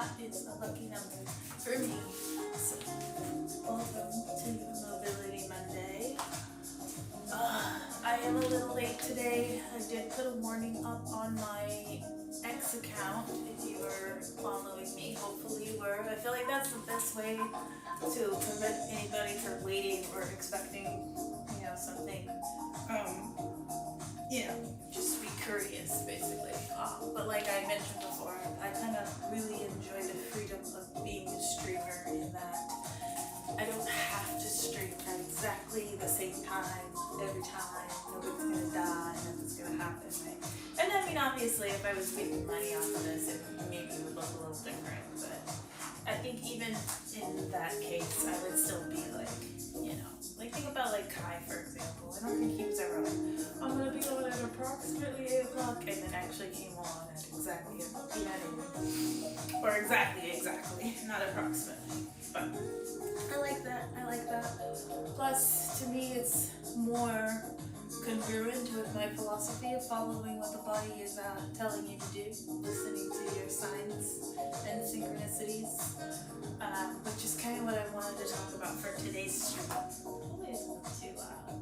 that is a lucky number for me. So, welcome to Mobility Monday. I am a little late today. I did put a warning up on my X account. If you were following me, hopefully you were. I feel like that's the best way to prevent anybody from waiting or expecting, something. Just be curious, basically. But like I mentioned before, I kind of really enjoy the freedom of being a streamer in that I don't have to stream at exactly the same time every time. Nobody's gonna die, nothing's gonna happen, right? And I mean, obviously, if I was making money off of this, it maybe would look a little different. But I think even in that case, I would still be like, think about like Kai, for example. I don't think he was ever like, I'm gonna be on at approximately 8 o'clock, and then actually came on at exactly 8. Or exactly, not approximately. But I like that. Plus, to me, it's more congruent with my philosophy of following what the body is telling you to do, listening to your signs and synchronicities, which is kind of what I wanted to talk about for today's stream. Hopefully it's not too loud.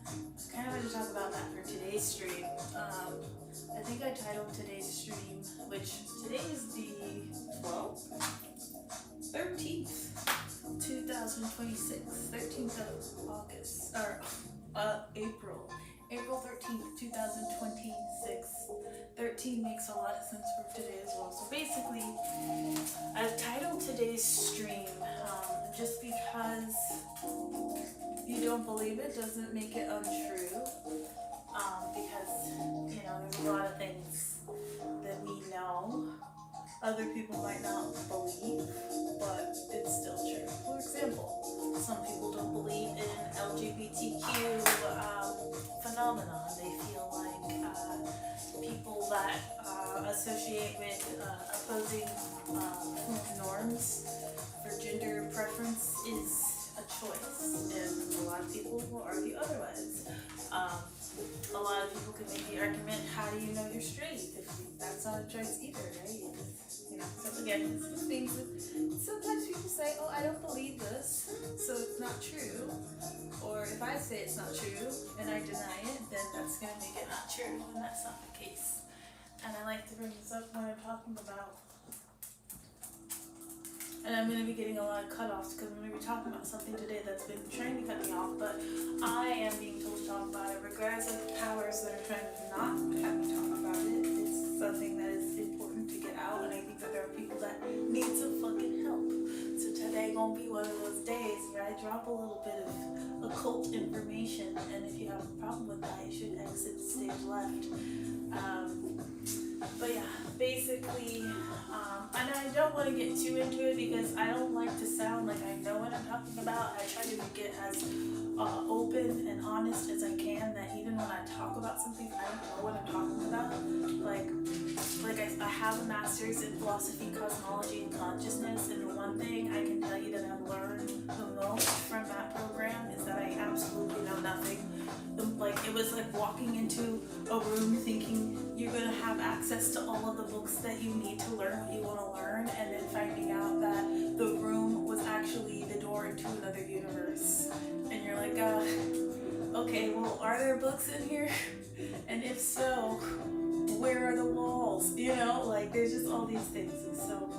I kind of wanted to talk about that for today's stream. I think I titled today's stream, which today is the 13th, 2026, 13th of August, or April 13th, 2026. 13 makes a lot of sense for today as well. So basically, I've titled today's stream just because you don't believe it doesn't make it untrue. Because, there's a lot of things that we know other people might not believe, but it's still true. For example, some people don't believe in LGBTQ phenomenon. They feel like people that associate with opposing norms for gender preference is a choice, and a lot of people will argue otherwise. A lot of people can make the argument, how do you know you're straight if that's not a choice either, right? So again, it's things that sometimes people say, oh, I don't believe this, so it's not true. Or if I say it's not true and I deny it, then that's going to make it not true, and that's not the case. And I like to bring this up when I'm talking about, and I'm going to be getting a lot of cutoffs because I'm going to be talking about something today that's been trying to cut me off, but I am being told to talk about it regardless of the powers that are trying to not have me talk about it. It's something that is important to get out, and I think that there are people that need some fucking help. So today gonna be one of those days where I drop a little bit of occult information, and if you have a problem with that, you should exit the stage left. But yeah, basically, and I don't want to get too into it because I don't like to sound like I know what I'm talking about. I try to get as open and honest as I can, that even when I talk about something I don't know what I'm talking about. Like I have a master's in philosophy, cosmology, and consciousness, and the one thing I can tell you that I've learned the most from that program is that I absolutely know nothing. It was like walking into a room thinking you're going to have access to all of the books that you need to learn what you want to learn, and then finding out that the room was actually the door into another universe. And you're like, okay, well, are there books in here? And if so, where are the walls? There's just all these things. And so,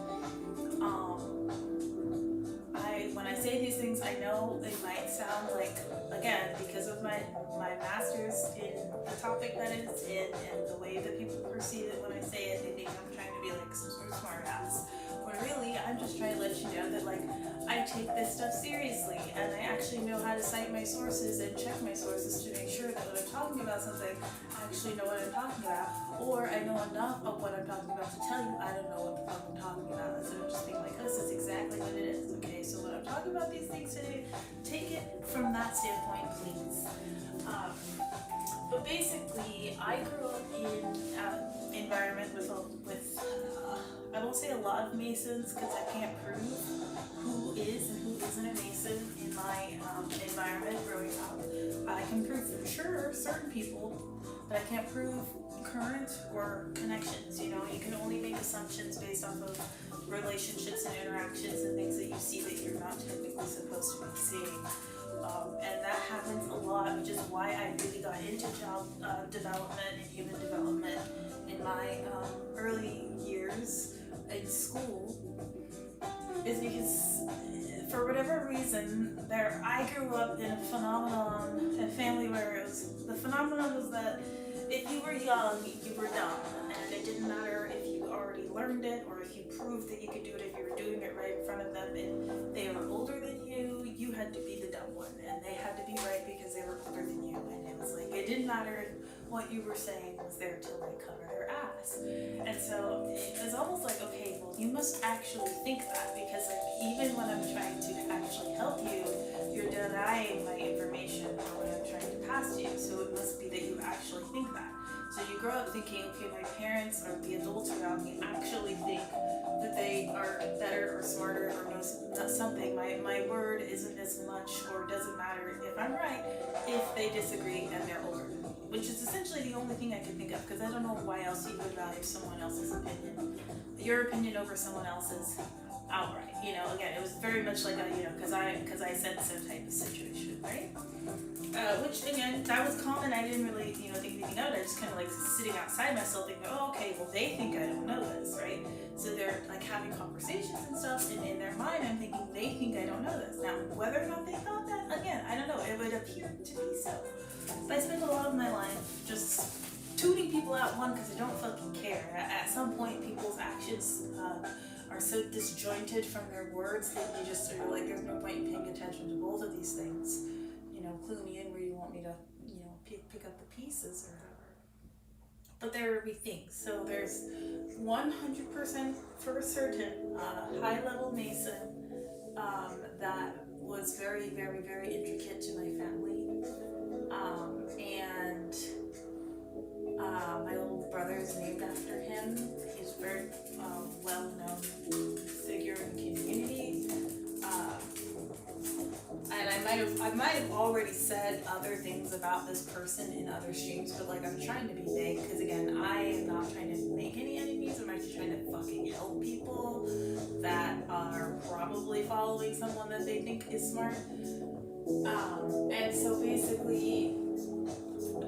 when I say these things, I know it might sound like, again, because of my master's in the topic that it's in and the way that people perceive it when I say it, they think I'm trying to be like some sort of smart ass. When really, I'm just trying to let you know that I take this stuff seriously, and I actually know how to cite my sources and check my sources to make sure that when I'm talking about something, I actually know what I'm talking about, or I know enough of what I'm talking about to tell you I don't know what the fuck I'm talking about, instead of just being like, this is exactly what it is. Okay, so when I'm talking about these things today, take it from that standpoint, please. But basically, I grew up in an environment with I won't say a lot of Masons because I can't prove who is and who isn't a Mason in my environment growing up. I can prove for sure certain people, but I can't prove current or connections. You can only make assumptions based off of relationships and interactions and things that you see that you're not typically supposed to be seeing. And that happens a lot, which is why I really got into child development and human development in my early years in school, is because for whatever reason, I grew up in a family where the phenomenon was that if you were young, you were dumb, and it didn't matter if you already learned it or if you proved that you could do it, if you were doing it right in front of them, and they were older than you, you had to be the dumb one, and they had to be right because they were older than you, and it was like, it didn't matter what you were saying was there to like cover their ass. And so it was almost like, okay, well, you must actually think that, because like even when I'm trying to actually help you, you're denying my information or what I'm trying to pass to you. So it must be that you actually think that. So you grow up thinking, okay, my parents or the adults around me actually think that they are better or smarter or know something. My word isn't as much, or doesn't matter if I'm right, if they disagree and they're older than me. Which is essentially the only thing I can think of, because I don't know why else you would value someone else's opinion. Your opinion over someone else's outright. Again, it was very much like a, because I said so type of situation, right? Which again, that was common. I didn't really, think anything of it. I just kind of like sitting outside myself thinking, oh, okay, well, they think I don't know this, right? So they're like having conversations and stuff, and in their mind, I'm thinking they think I don't know this. Now, whether or not they thought that, again, I don't know. It would appear to be so. But I spent a lot of my life just tuning people out, one, because I don't fucking care. At some point, people's actions are so disjointed from their words that you just are like, there's no point in paying attention to both of these things. Clue me in where you want me to, pick up the pieces or whatever. But there would be things. So there's 100% for certain high-level Mason that was very, very, very intricate to my family. And my little brother is named after him. He's a very well-known figure in the community. And I might have already said other things about this person in other streams, but like I'm trying to be vague, because again, I am not trying to make any enemies. I'm actually trying to fucking help people that are probably following someone that they think is smart. And so basically,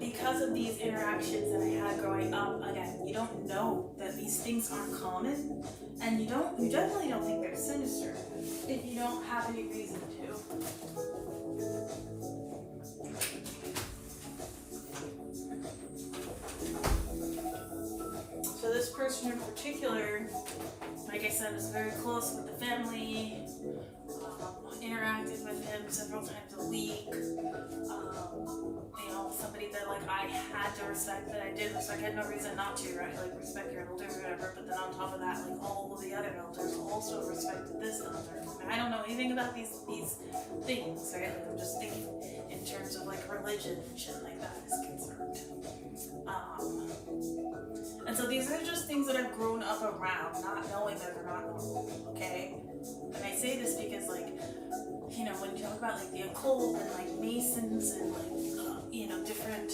because of these interactions that I had growing up, again, you don't know that these things aren't common, and you definitely don't think they're sinister if you don't have any reason to. So this person in particular, like I said, was very close with the family, interacted with him several times a week. Somebody that like I had to respect, that I did respect. I had no reason not to, right? Like respect your elder or whatever, but then on top of that, like all of the other elders also respected this elder. I don't know anything about these things, right? Like I'm just thinking in terms of like religion and shit like that is concerned. And so these are just things that I've grown up around, not knowing that they're not normal, okay? And I say this because like, when you talk about like the occult and like Masons and like, different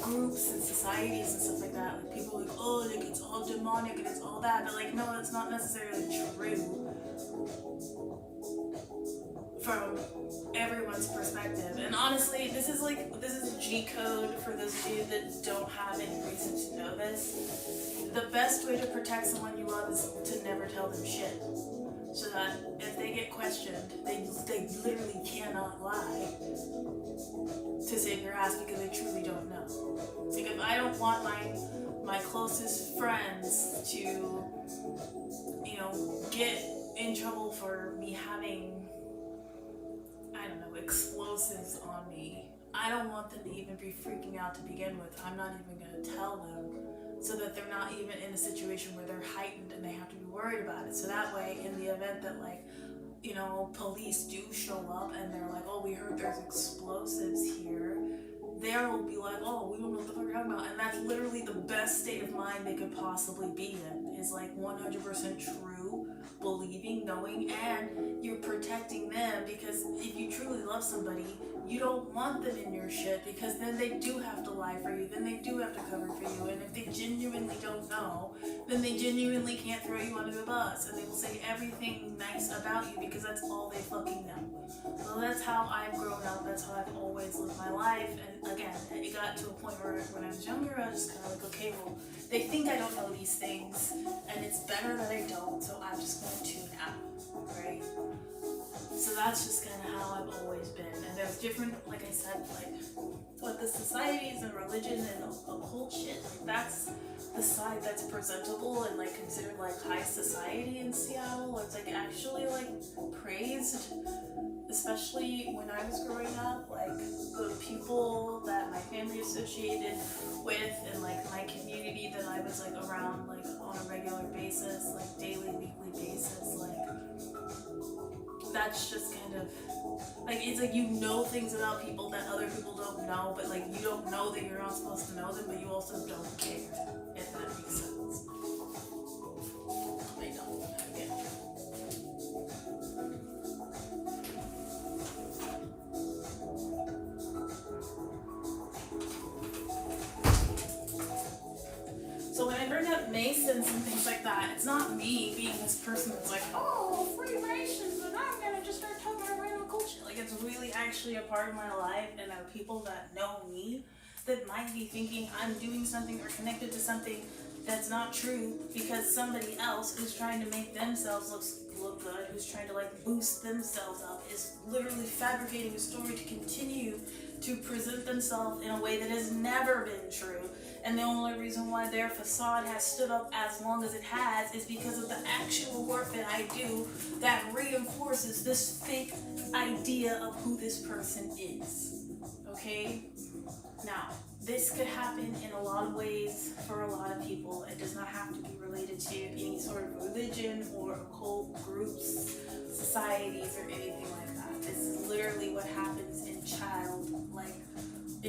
groups and societies and stuff like that, like people are like, oh, like it's all demonic and it's all that, but like, no, that's not necessarily true from everyone's perspective. And honestly, this is a G code for those of you that don't have any reason to know this. The best way to protect someone you love is to never tell them shit. So that if they get questioned, they literally cannot lie to save their ass, because they truly don't know. Like if I don't want my closest friends to, get in trouble for me having, I don't know, explosives on me, I don't want them to even be freaking out to begin with. I'm not even going to tell them, so that they're not even in a situation where they're heightened and they have to be worried about it. So that way, in the event that like, police do show up and they're like, oh, we heard there's explosives here, they'll be like, oh, we don't know what the fuck you're talking about. And that's literally the best state of mind they could possibly be in, is like 100% true you, believing, knowing, and you're protecting them, because if you truly love somebody, you don't want them in your shit, because then they do have to lie for you, then they do have to cover for you, and if they genuinely don't know, then they genuinely can't throw you under the bus, and they will say everything nice about you because that's all they fucking know. So that's how I've grown up, that's how I've always lived my life, and again, it got to a point where when I was younger, I was just kind of like, okay, well, they think I don't know these things, and it's better that I don't, so I'm just going to tune out, right? So that's just kind of how I've always been. And there's different, like I said, like with the societies and religion and occult shit, like that's the side that's presentable and like considered like high society in Seattle. It's like actually like praised, especially when I was growing up, like the people that my family associated with and like my community that I was like around like on a regular basis, like daily, weekly basis, like that's just kind of like, it's like you know things about people that other people don't know, but like you don't know that you're not supposed to know them, but you also don't care, if that makes sense. I don't. Okay. So when I bring up Masons and things like that, it's not me being this person that's like, oh, Freemasons, and I'm gonna just start talking about random cool shit. Like, it's really actually a part of my life, and there are people that know me that might be thinking I'm doing something or connected to something that's not true because somebody else who's trying to make themselves look good, who's trying to like boost themselves up, is literally fabricating a story to continue to present themselves in a way that has never been true. And the only reason why their facade has stood up as long as it has is because of the actual work that I do that reinforces this fake idea of who this person is. Okay? Now, this could happen in a lot of ways for a lot of people. It does not have to be related to any sort of religion or occult groups, societies, or anything like that. This is literally what happens in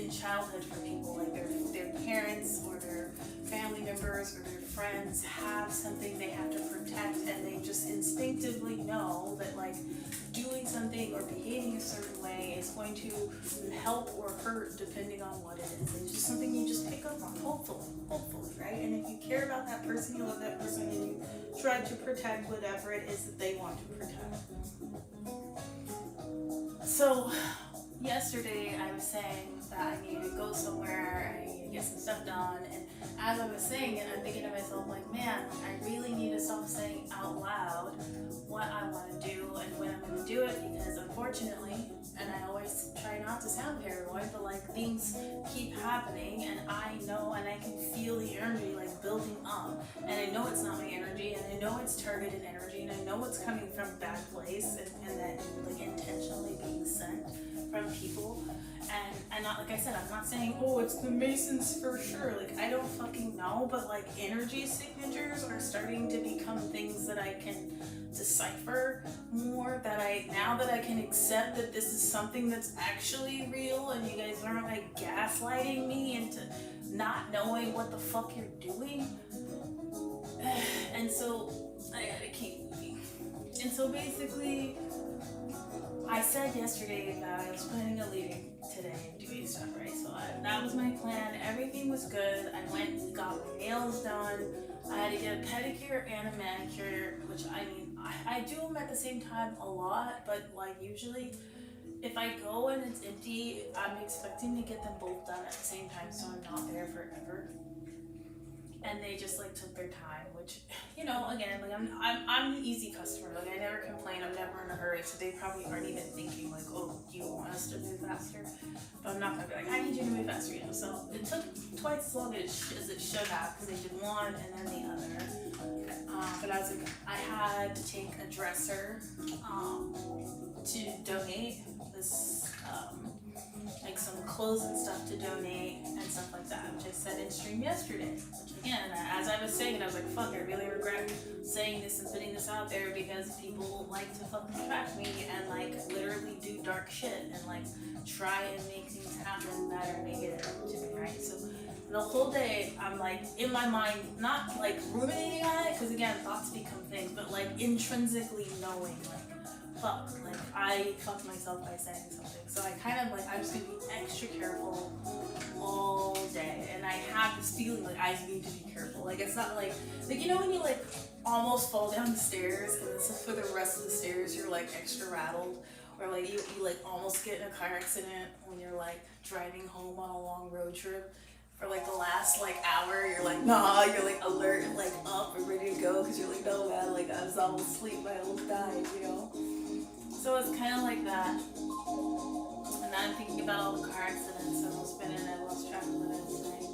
childhood for people, like their parents or their family members or their friends have something they have to protect, and they just instinctively know that like doing something or behaving a certain way is going to help or hurt depending on what it is. It's just something you just pick up on, hopefully, right? And if you care about that person, you love that person, and you try to protect whatever it is that they want to protect. So yesterday I was saying that I needed to go somewhere, I needed to get some stuff done, and as I was saying it, I'm thinking to myself like, man, I really need to stop saying out loud what I want to do and when I'm going to do it, because unfortunately, and I always try not to sound paranoid, but like things keep happening, and I know and I can feel the energy like building up, and I know it's not my energy, and I know it's targeted energy, and I know it's coming from a bad place, and that like intentionally being sent from people. And not, like I said, I'm not saying, oh, it's the Masons for sure. Like, I don't fucking know, but like energy signatures are starting to become things that I can decipher more, now that I can accept that this is something that's actually real, and you guys aren't like gaslighting me into not knowing what the fuck you're doing. And so I gotta keep moving. And so basically, I said yesterday that I was planning on leaving today and doing stuff, right? So that was my plan. Everything was good. I went and got my nails done. I had to get a pedicure and a manicure, which I mean, I do them at the same time a lot, but like usually if I go and it's empty, I'm expecting to get them both done at the same time, so I'm not there forever. And they just like took their time, which, you know, again, like I'm an easy customer. Like I never complain. I'm never in a hurry. So they probably aren't even thinking like, oh, do you want us to move faster? But I'm not gonna be like, I need you to move faster, you know. So it took twice as long as it should have, because they did one and then the other. But I was like, I had to take a dresser to donate this. Like some clothes and stuff to donate and stuff like that, which I said in stream yesterday. Which again, as I was saying it, I was like, fuck, I really regret saying this and putting this out there, because people like to fucking track me and like literally do dark shit and like try and make things happen that are negative to me, right? So the whole day I'm like in my mind, not like ruminating on it, because again, thoughts become things, but like intrinsically knowing, like, fuck, like I fucked myself by saying something. So I kind of like, I'm just gonna be extra careful all day. And I have this feeling like I need to be careful. Like it's not like you know when you like almost fall down the stairs and so for the rest of the stairs you're like extra rattled, or like you like almost get in a car accident when you're like driving home on a long road trip. For like the last like hour, you're like, nah, you're like alert, like up and ready to go, because you're like, no man, like I was almost asleep, I almost died, you know? So it's kind of like that. And now I'm thinking about all the car accidents I've almost been in, I lost track of what I was saying.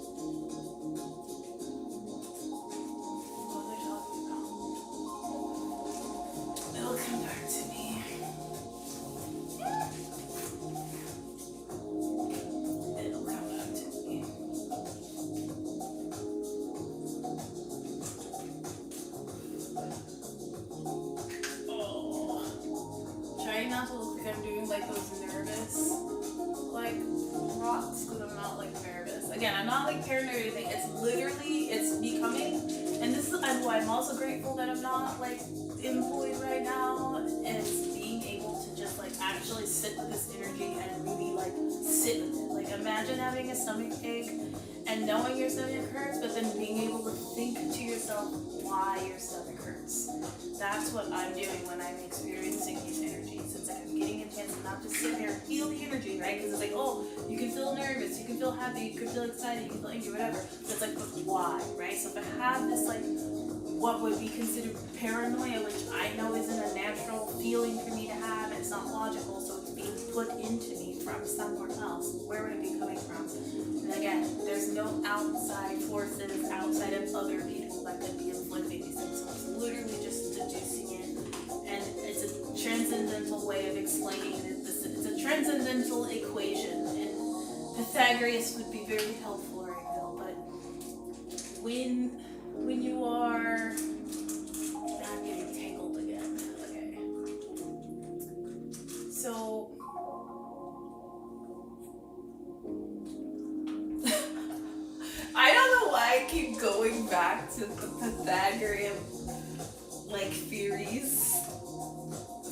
What was I talking about? It'll come back to me. It'll come back to me. Trying not to look like I'm doing like those nervous like rocks, because I'm not like nervous. Again, I'm not like paranoid or anything. It's literally, it's becoming, and this is why I'm also grateful that I'm not like employed right now. It's being able to just like actually sit with this energy and really like sit with it. Like imagine having a stomach ache and knowing your stomach hurts, but then being able to think to yourself why your stomach hurts. That's what I'm doing when I'm experiencing these energies. It's like I'm getting a chance to not just sit here and feel the energy, right? Because it's like, oh, you can feel nervous, you can feel happy, you can feel excited, you can feel angry, whatever. But it's like, but why, right? So if I have this like, what would be considered paranoia, which I know isn't a natural feeling for me to have, and it's not logical, so it's being put into me from somewhere else. Where would it be coming from? And again, there's no outside forces outside of other people that could be inflicting these things. So it's literally just deducing it, and it's a transcendental way of explaining it. It's a transcendental equation, and Pythagoras would be very helpful right now. But when you are not getting tangled again, okay. So I don't know why I keep going back to the Pythagorean like theories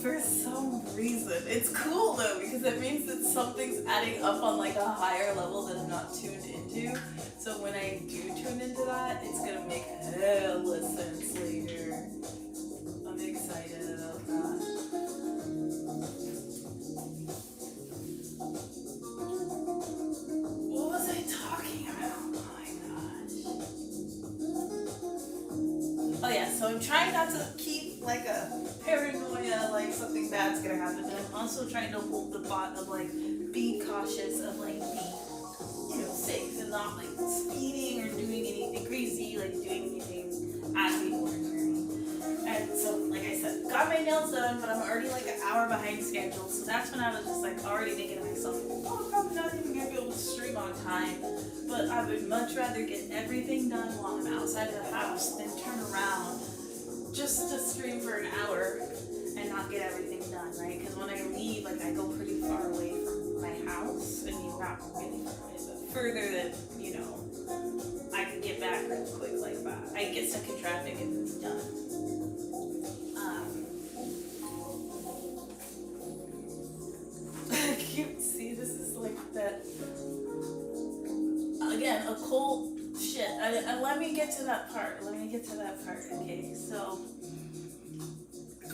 for some reason. It's cool though, because it means that something's adding up on like a higher level that I'm not tuned into. So when I do tune into that, it's gonna make hella sense later. I'm excited about that. What was I talking about? Oh my gosh. Oh yeah, so I'm trying not to keep like a paranoia, like something bad's gonna happen, but I'm also trying to hold the thought of like being cautious, of like being, you know, safe and not like speeding or doing anything crazy, like doing anything out of the ordinary. And so, like I said, got my nails done, but I'm already like an hour behind schedule, so that's when I was just like already thinking to myself, oh, I'm probably not even gonna be able to stream on time, but I would much rather get everything done while I'm outside of the house than turn around just to stream for an hour and not get everything done, right? Because when I leave, like I go pretty far away from my house. I mean, not really far away, but further than, you know, I can get back really quick like that. I get stuck in traffic and it's done. Cute. See, this is like that. Again, occult shit. Let me get to that part. Okay, so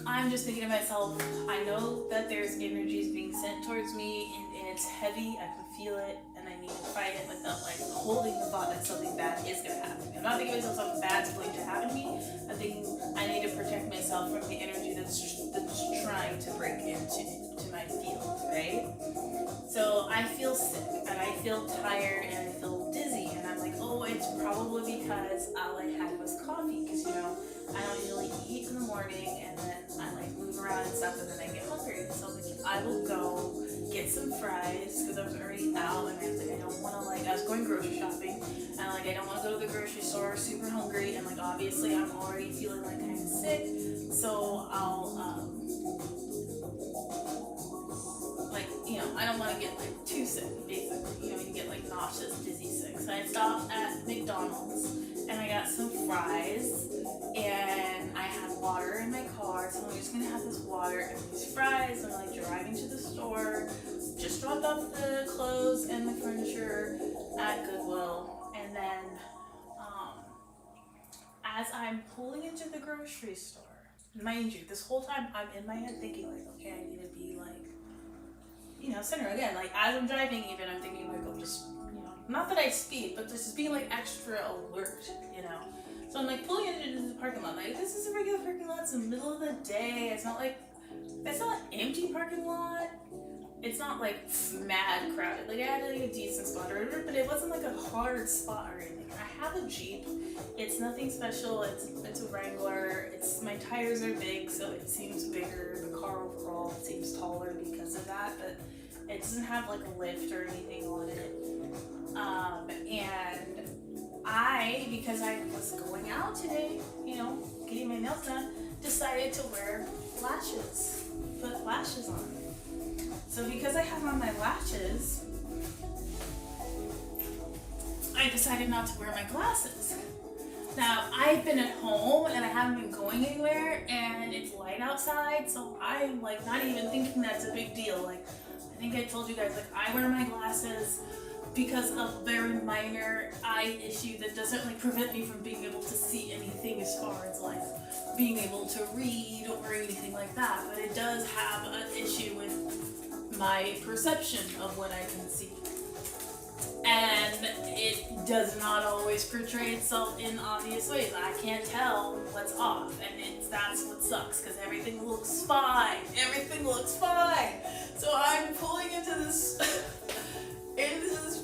I'm just thinking to myself, I know that there's energies being sent towards me, and it's heavy. I can feel it, and I need to fight it without like holding the thought that something bad is going to happen to me. I'm not thinking myself something bad's going to happen to me. I'm thinking I need to protect myself from the energy that's trying to break into my field, right? So I feel sick, and I feel tired, and I feel dizzy, and I'm like, oh, it's probably because all I had was coffee, because, you know, I don't usually eat in the morning, and then I like move around and stuff, and then I get hungry. So I'm like, I will go get some fries, because I was already out, and I was like, I don't want to, like, I was going grocery shopping, and like, I don't want to go to the grocery store super hungry, and like, obviously I'm already feeling like kind of sick, so I'll, like, you know, I don't want to get like too sick, basically. You know, you get like nauseous, dizzy sick. So I stopped at McDonald's and I got some fries and I had water in my car. So I'm just gonna have this water and these fries. And I'm like driving to the store, just dropped off the clothes and the furniture at Goodwill. And then as I'm pulling into the grocery store, mind you, this whole time I'm in my head thinking like, okay, I need to be like, you know, center again. Like as I'm driving, even I'm thinking like, oh, just, you know, not that I speed, but just being like extra alert, you know. So I'm like pulling into the parking lot. Like this is a regular parking lot. It's in the middle of the day. It's not empty parking lot. It's not like mad crowded. Like I had like a decent spot or whatever, but it wasn't like a hard spot or anything. I have a Jeep. It's nothing special. It's a Wrangler. My tires are big, so it seems bigger. The car overall seems taller because of that, but it doesn't have like a lift or anything on it. And because I was going out today, you know, getting my nails done, decided to wear lashes. Put lashes on. So because I have on my lashes, I decided not to wear my glasses. Now, I've been at home and I haven't been going anywhere and it's light outside, so I'm like not even thinking that's a big deal. Like, I think I told you guys, like I wear my glasses because of a very minor eye issue that doesn't like prevent me from being able to see anything as far as like being able to read or anything like that, but it does have an issue with my perception of what I can see. And it does not always portray itself in obvious ways. I can't tell what's off, and that's what sucks, because everything looks fine. Everything looks fine. So I'm pulling into this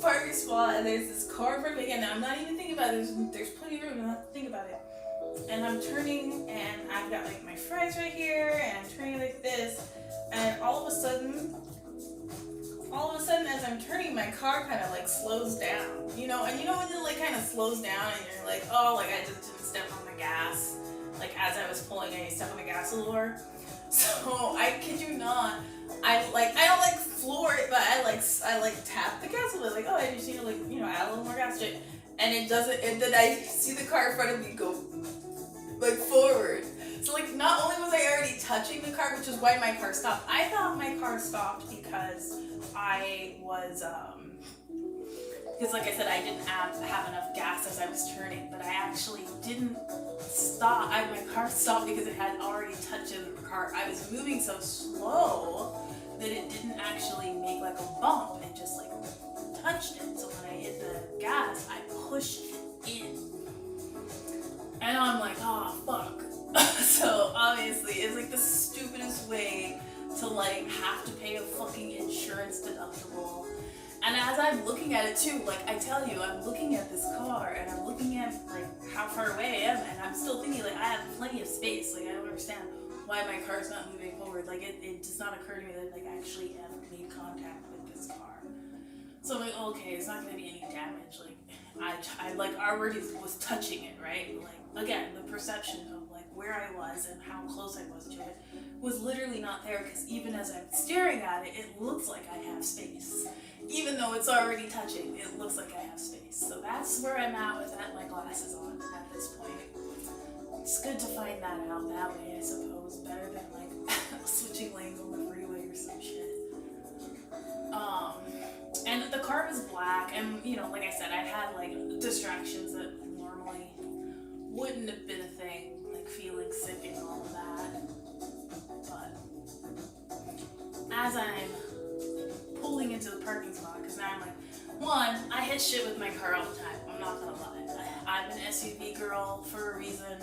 parking spot, and there's this car in front of me, and I'm not even thinking about it. There's plenty of room not to think about it. And I'm turning, and I've got like my fries right here, and I'm turning like this, and all of a sudden, as I'm turning, my car kind of like slows down, you know, and you know when it like kind of slows down and you're like, oh, like I just didn't step on the gas, like as I was pulling, I stepped on the gas a little more. So I kid you not, I don't like floor it, but I like tap the gas a little, like, oh, I just need to like, you know, add a little more gas to it, and it doesn't, and then I see the car in front of me go like forward. So like not only was I already touching the car, which is why my car stopped. I thought my car stopped because I was because like I said, I didn't have enough gas as I was turning, but I actually didn't stop. My car stopped because it had already touched the car. I was moving so slow that it didn't actually make like a bump. It just like touched it. So when I hit the gas, I pushed it in. And I'm like, oh, fuck. So obviously it's like the stupidest way to like have to pay a fucking insurance deductible. And as I'm looking at it too, like I tell you, I'm looking at this car and I'm looking at like how far away I am, and I'm still thinking like I have plenty of space. Like I don't understand why my car's not moving forward. Like it does not occur to me that like I actually have made contact with this car. So I'm like, okay, it's not gonna be any damage. Like I like already was touching it, right? Like again, the perception of like where I was and how close I was to it was literally not there, because even as I'm staring at it, it looks like I have space. Even though it's already touching, it looks like I have space. So that's where I'm at with my glasses on at this point. It's good to find that out that way, I suppose. Better than like switching lanes on the freeway or some shit. And the car was black, and you know, like I said, I had like distractions that normally wouldn't have been a thing, like feeling sick and all of that. But as I'm pulling into the parking spot, because now I'm like, one, I hit shit with my car all the time. I'm not gonna lie. I'm an SUV girl for a reason.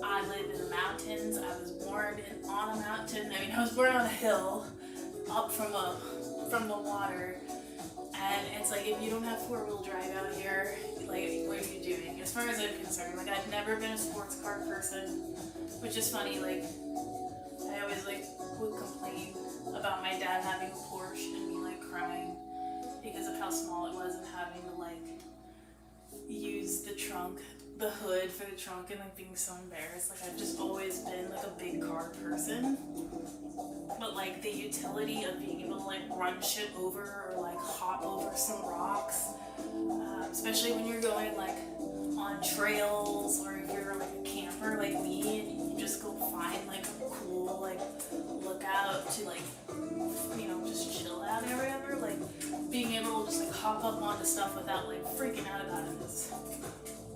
I live in the mountains. I was born on a mountain. I mean, I was born on a hill, up from the water. And it's like, if you don't have four-wheel drive out here, like, what are you doing? As far as I'm concerned, like, I've never been a sports car person, which is funny. Like, I always like would complain about my dad having a Porsche and me like crying because of how small it was and having to like use the trunk the hood for the trunk and like being so embarrassed. Like I've just always been like a big car person, but like the utility of being able to like run shit over or like hop over some rocks, especially when you're going like on trails or if you're like a camper like me and you just go find like a cool like lookout to like, you know, just chill out or whatever. Like being able to just like hop up onto stuff without like freaking out about it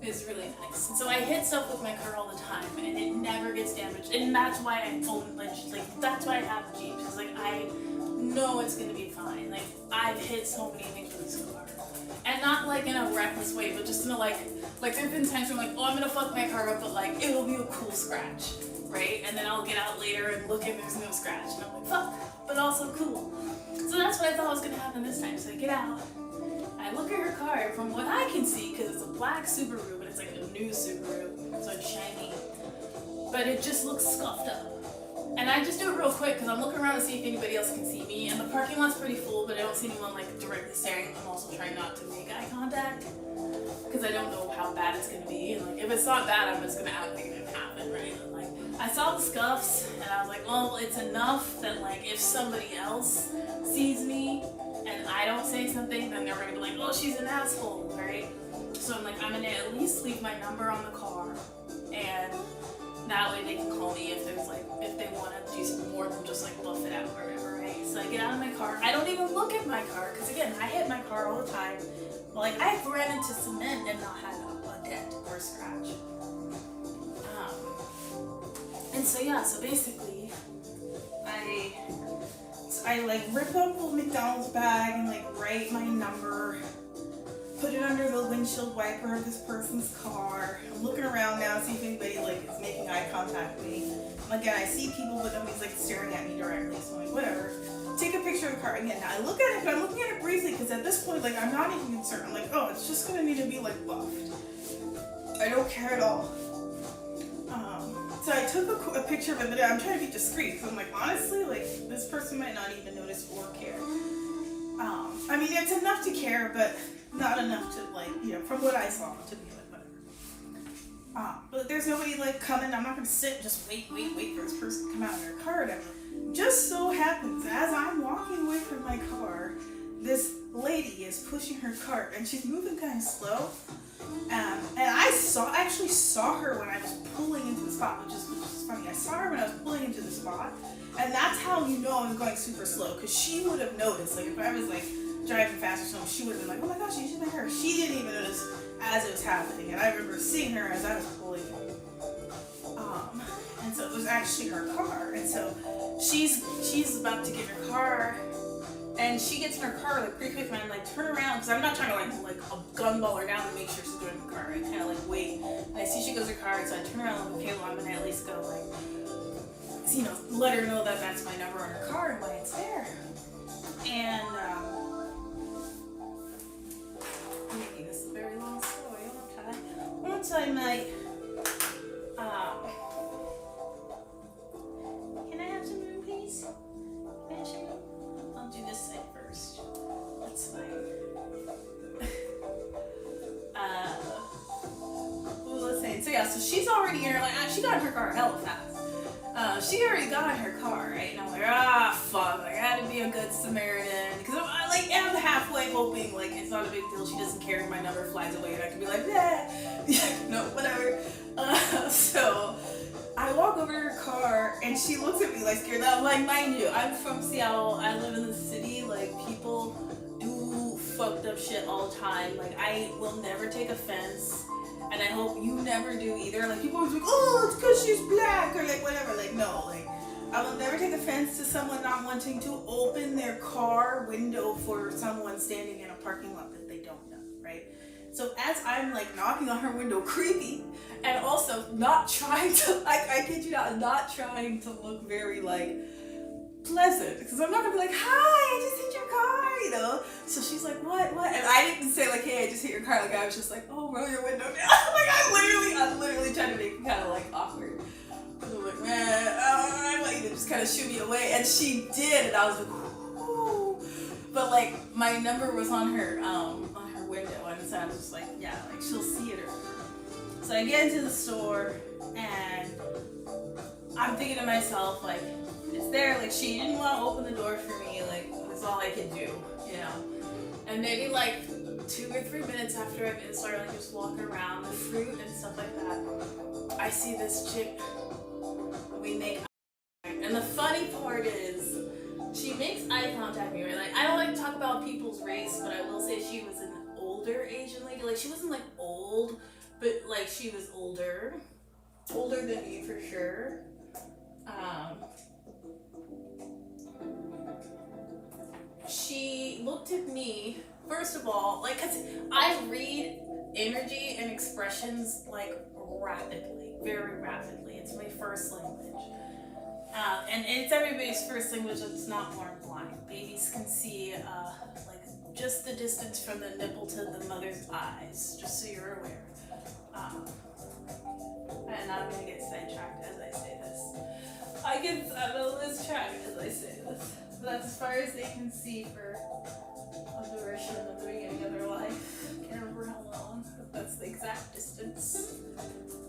is really nice. And so I hit stuff with my car all the time and it never gets damaged, and that's why I own like that's why I have a Jeep, because like I know it's gonna be fine. Like I've hit so many things with this car, and not like in a reckless way, but just in a like there've been times where I'm like, oh, I'm gonna fuck my car up, but like it will be a cool scratch, right? And then I'll get out later and look and there's no scratch, and I'm like, fuck, but also cool. So that's what I thought was gonna happen this time. So I get out, I look at her car, from what I can see, because it's a black Subaru, but it's like a new Subaru, so it's shiny, but it just looks scuffed up. And I just do it real quick because I'm looking around to see if anybody else can see me, and the parking lot's pretty full, but I don't see anyone like directly staring. I'm also trying not to make eye contact because I don't know how bad it's gonna be, and like if it's not bad, I'm just gonna act like it didn't happen, right? And, like I saw the scuffs, and I was like, well, it's enough that like if somebody else sees me and I don't say something, then they're gonna be like, oh, she's an asshole, right? So I'm like, I'm gonna at least leave my number on the car, and that way they can call me if there's like, if they want to do something more than just like buff it out or whatever, right? So I get out of my car. I don't even look at my car because again, I hit my car all the time. Like I've ran into cement and not had a dent or a scratch. And so yeah, so basically, I like rip up a McDonald's bag and like write my number, put it under the windshield wiper of this person's car. I'm looking around now to see if anybody like is making eye contact with me. Again, I see people, but nobody's like staring at me directly, so I'm like, whatever. Take a picture of the car. Again, now I look at it, but I'm looking at it briefly because at this point, like, I'm not even concerned. I'm like, oh, it's just gonna need to be like buffed. I don't care at all. So I took a picture of it, but I'm trying to be discreet because I'm like, honestly, like, this person might not even notice or care. I mean, it's enough to care, but not enough to, like, you know, from what I saw, to be like, whatever. But there's nobody, like, coming. I'm not going to sit and just wait for this person to come out of their car or whatever. Just so happens, as I'm walking away from my car, this lady is pushing her cart, and she's moving kind of slow. And I actually saw her when I was pulling into the spot, which is funny. I saw her when I was pulling into the spot, and that's how you know I'm going super slow, because she would have noticed. Like if I was like driving fast or something, she would have been like, oh my gosh, you should have her. She didn't even notice as it was happening, and I remember seeing her as I was pulling. And so it was actually her car, and so she's about to get her car. And she gets in her car like pretty quick, and I'm like, turn around, because I'm not trying to like a gunball her down to make sure she's going in the car. I kind of like wait, and I see she goes to her car, so I turn around and like, okay, well I'm gonna at least go like, you know, let her know that that's my number on her car and why it's there. And maybe this is a very long story. Okay. Once I might, can I have some room, please? Can I have some room? I'll do this side first. That's fine. What was I saying? So yeah, so she's already in her, like, she got in her car hella fast. She already got in her car, right? And I'm like, fuck, like, I had to be a good Samaritan. Because I like, am halfway hoping, like, it's not a big deal. She doesn't care if my number flies away and I can be like, no, whatever. So I walk over to her car and she looks at me like scared. Now, like, mind you, I'm from Seattle. I live in the city. Like, people do fucked up shit all the time. Like, I will never take offense, and I hope you never do either. Like, people always like, oh, it's because she's black or like whatever. Like, no, like, I will never take offense to someone not wanting to open their car window for someone standing in a parking lot that they don't know, right? So as I'm like knocking on her window, creepy, and also not trying to, I kid you not trying to look very like pleasant, because I'm not gonna be like, hi, I just hit your car, you know? So she's like, what? And I didn't say like, hey, I just hit your car. Like, I was just like, oh, roll your window down. Like, I'm literally trying to make it kind of like awkward. And I'm like, man, I want you to just kind of shoo me away. And she did, and I was like, ooh. But like, my number was on her window, and so I was just like, yeah, like she'll see it or whatever. So I get into the store and I'm thinking to myself, like, it's there, like, she didn't want to open the door for me, like, that's all I could do, you know? And maybe, like, 2 or 3 minutes after I've been starting to just walk around the fruit and stuff like that, I see this chick, we make eye contact. And the funny part is, she makes eye contact with me, right? Like, I don't like to talk about people's race, but I will say she was an older Asian lady. Like, she wasn't, like, old, but, like, she was older than me for sure. She looked at me, first of all, like, cause I read energy and expressions, like, rapidly, very rapidly. It's my first language. And it's everybody's first language that's not born blind. Babies can see, like, just the distance from the nipple to the mother's eyes, just so you're aware. And I'm gonna get sidetracked as I say this. I'm gonna lose track as I say this. But that's as far as they can see for a duration of the beginning of their life. Can't remember how long. That's the exact distance.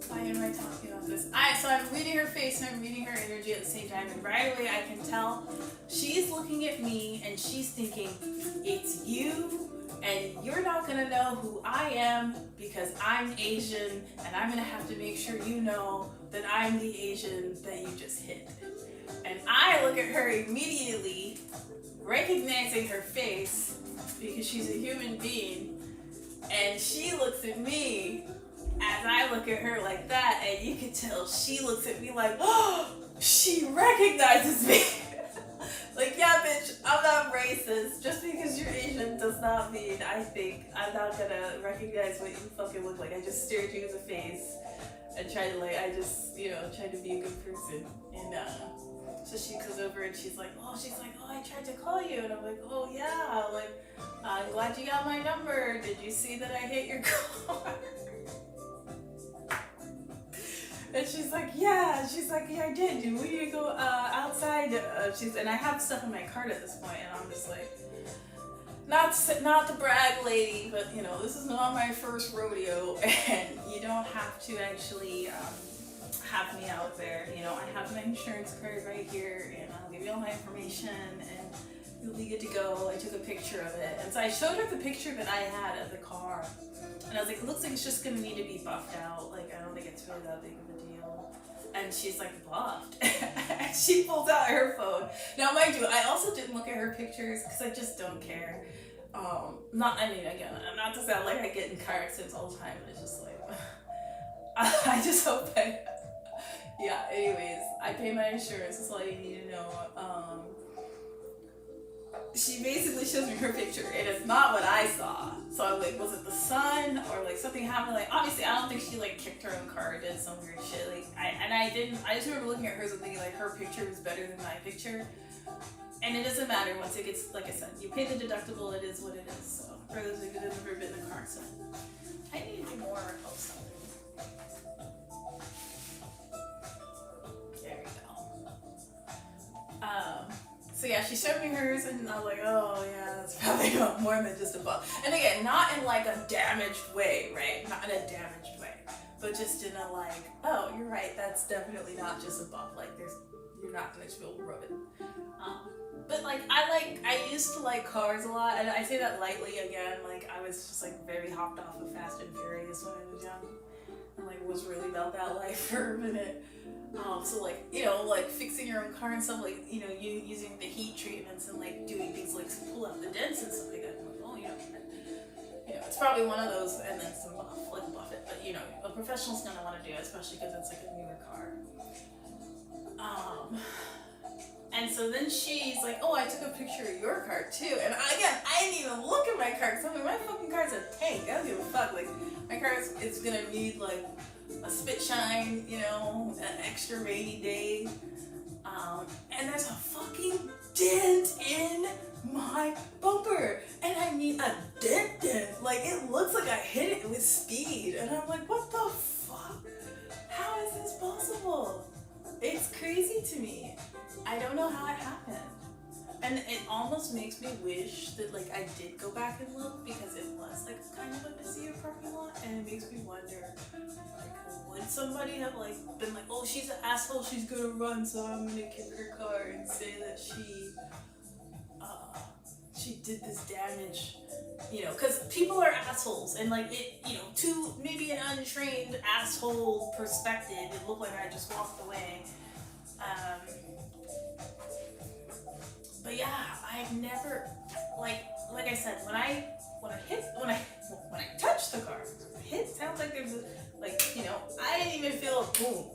Why am I talking about this? So I'm reading her face and I'm reading her energy at the same time, and right away I can tell she's looking at me and she's thinking, it's you, and you're not gonna know who I am because I'm Asian, and I'm gonna have to make sure you know that I'm the Asian that you just hit. And I look at her immediately, recognizing her face because she's a human being, and she looks at me as I look at her like that, and you can tell she looks at me like, oh, she recognizes me. Like, yeah, bitch, I'm not racist. Just because you're Asian does not mean I think I'm not gonna recognize what you fucking look like. I just stared you in the face and tried to, like, tried to be a good person. And so she comes over and she's like, oh, I tried to call you. And I'm like, oh, yeah, like, I'm glad you got my number. Did you see that I hit your car? And she's like, yeah, I did. We need to go outside. And I have stuff in my cart at this point, and I'm just like, not to brag, lady, but, you know, this is not my first rodeo, and you don't have to actually have me out there. You know, I have my insurance card right here, and I'll give you all my information, and you'll be good to go. I took a picture of it, and so I showed her the picture that I had of the car, and I was like, it looks like it's just gonna need to be buffed out. Like, I don't think it's really that big of a deal. And she's like, buffed? And she pulls out her phone. Now, mind you, I also didn't look at her pictures because I just don't care. Again, I'm not to sound like I get in car accidents all the time, but it's just like, I just hope yeah, anyways, I pay my insurance, that's all you need to know. She basically shows me her picture, and it's not what I saw. So I'm like, was it the sun, or like something happened? Like, obviously, I don't think she like kicked her own car or did some weird shit. Like, I just remember looking at hers and thinking like her picture was better than my picture. And it doesn't matter once it gets, like I said, you pay the deductible, it is what it is. So for those of you that have never been in a car accident, I need to do more of something. There we go. So yeah, she showed me hers, and I was like, oh yeah, that's probably more than just a bump. And again, not in like a damaged way, right? Not in a damaged way, but just in a like, oh, you're right, that's definitely not just a bump. Like you're not gonna just be able to rub it. But like, I used to like cars a lot, and I say that lightly again, like I was just like very hopped off of Fast and Furious when I was young, and like was really about that life for a minute. So like, you know, like fixing your own car and stuff, like, you know, you using the heat treatments and like doing things like pull out the dents and stuff like that. I'm like, oh, you know, it's probably one of those, and then some buff it. But you know, a professional's gonna want to do it, especially because it's like a newer car. And so then she's like, oh, I took a picture of your car too. And I didn't even look at my car, because I'm like, my fucking car's a tank. I don't give a fuck. Like, my car is gonna need like a spit shine, you know, an extra rainy day. And there's a fucking dent in my bumper. And I mean a dent. Like, it looks like I hit it with speed. And I'm like, what the fuck? How is this possible? It's crazy to me. I don't know how it happened. And it almost makes me wish that like I did go back and look, because it was like kind of a busier parking lot, and it makes me wonder like somebody had like been like, oh, she's an asshole, she's gonna run, so I'm gonna kick her car and say that she did this damage, you know, because people are assholes, and like it, you know, to maybe an untrained asshole perspective, it looked like I just walked away. But yeah, I've never, like I said, when I touched the car, hit sounds like there's a, like, you know, I didn't even feel a boom.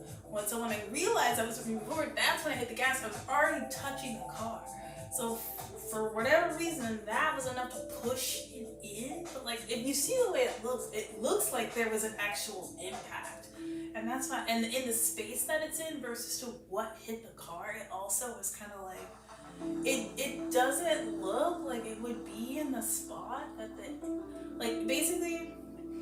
So when I realized I was moving forward, that's when I hit the gas. I was already touching the car. So for whatever reason, that was enough to push it in. But like, if you see the way it looks like there was an actual impact. And that's why, and in the space that it's in versus to what hit the car, it also was kind of like, it doesn't look like it would be in the spot that like basically,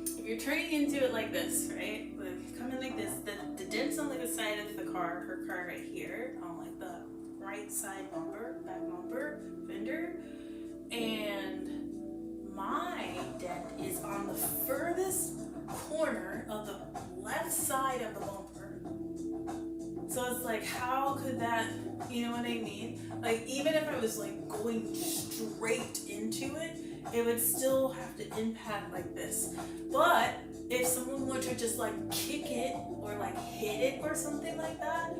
if you're turning into it like this, right? Like coming like this, the dent's on like the side of the car, her car right here, on like the right side bumper, back bumper, fender, and my dent is on the furthest corner of the left side of the bumper. So it's like, how could that, you know what I mean? Like, even if I was like going straight into it, it would still have to impact like this. But if someone were to just like kick it or like hit it or something like that,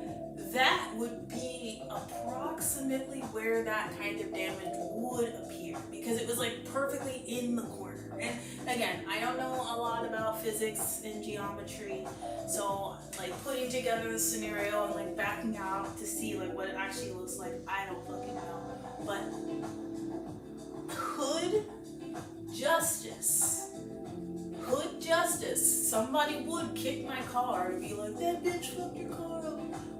that would be approximately where that kind of damage would appear, because it was like perfectly in the corner. And again, I don't know a lot about physics and geometry, so like putting together the scenario and like backing out to see like what it actually looks like, I don't fucking know. But could justice, somebody would kick my car and be like, that bitch fucked your car up,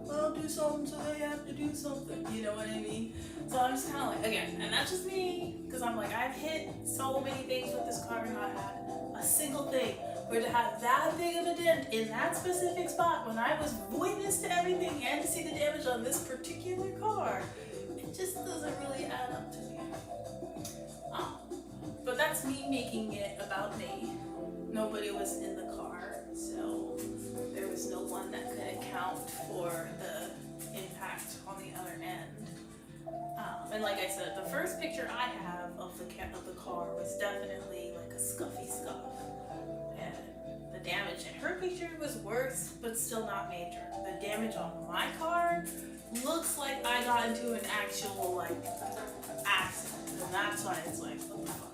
I'll do something, so they have to do something, you know what I mean? So I'm just kind of like, again, and that's just me, because I'm like, I've hit so many things with this car and not had a single thing. For to have that big of a dent in that specific spot when I was witness to everything and to see the damage on this particular car, it just doesn't really add up to me. But that's me making it about me. Nobody was in the car, so there was no one that could account for the impact on the other end. And like I said, the first picture I have of the car was definitely like a scuffy scuff. And the damage in her picture was worse, but still not major. The damage on my car looks like I got into an actual like accident, and that's why it's like, what the fuck.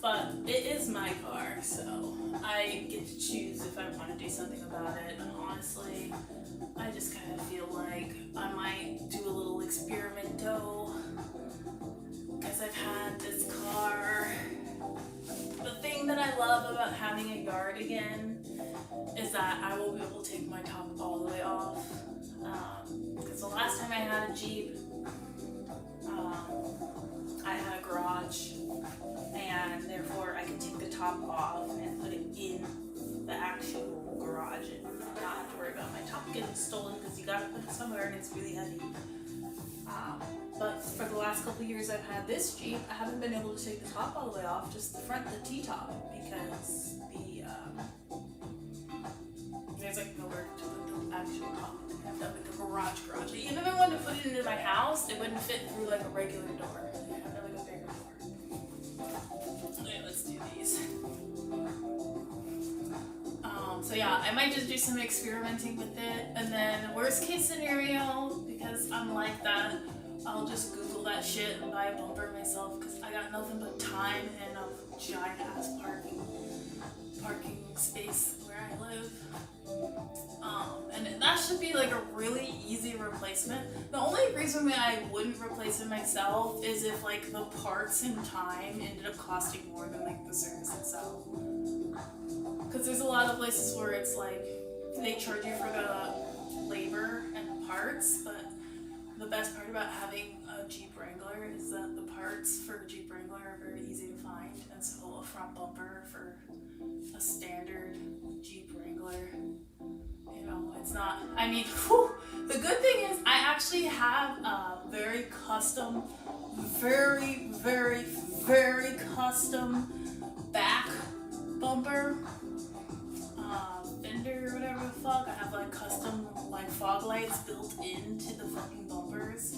But it is my car, so I get to choose if I want to do something about it. And honestly, I just kind of feel like I might do a little experimento, because I've had this car. The thing that I love about having a yard again is that I will be able to take my top all the way off. Because the last time I had a Jeep, I had a garage, and therefore I could take the top off and put it in the actual garage and not have to worry about my top getting stolen, because you gotta put it somewhere and it's really heavy. But for the last couple of years I've had this Jeep, I haven't been able to take the top all the way off, just the front, the T-top, because there's like nowhere to put the actual top. I have to have like a garage. Even if I wanted to put it into my house, it wouldn't fit through like a regular door. I have to have like a bigger door. Okay, let's do these. So yeah, I might just do some experimenting with it, and then worst case scenario, because I'm like that, I'll just Google that shit and buy a bumper myself, because I got nothing but time and a giant ass parking space where I live. And that should be like a really easy replacement. The only reason why I wouldn't replace it myself is if like the parts and time ended up costing more than like the service itself. Because there's a lot of places where it's like they charge you for the labor and the parts, but the best part about having a Jeep Wrangler is that the parts for a Jeep Wrangler are very easy to find, and so a front bumper for a standard Jeep Wrangler, you know, it's not, I mean, whew, the good thing is I actually have a very custom custom back bumper. like fog lights built into the fucking bumpers.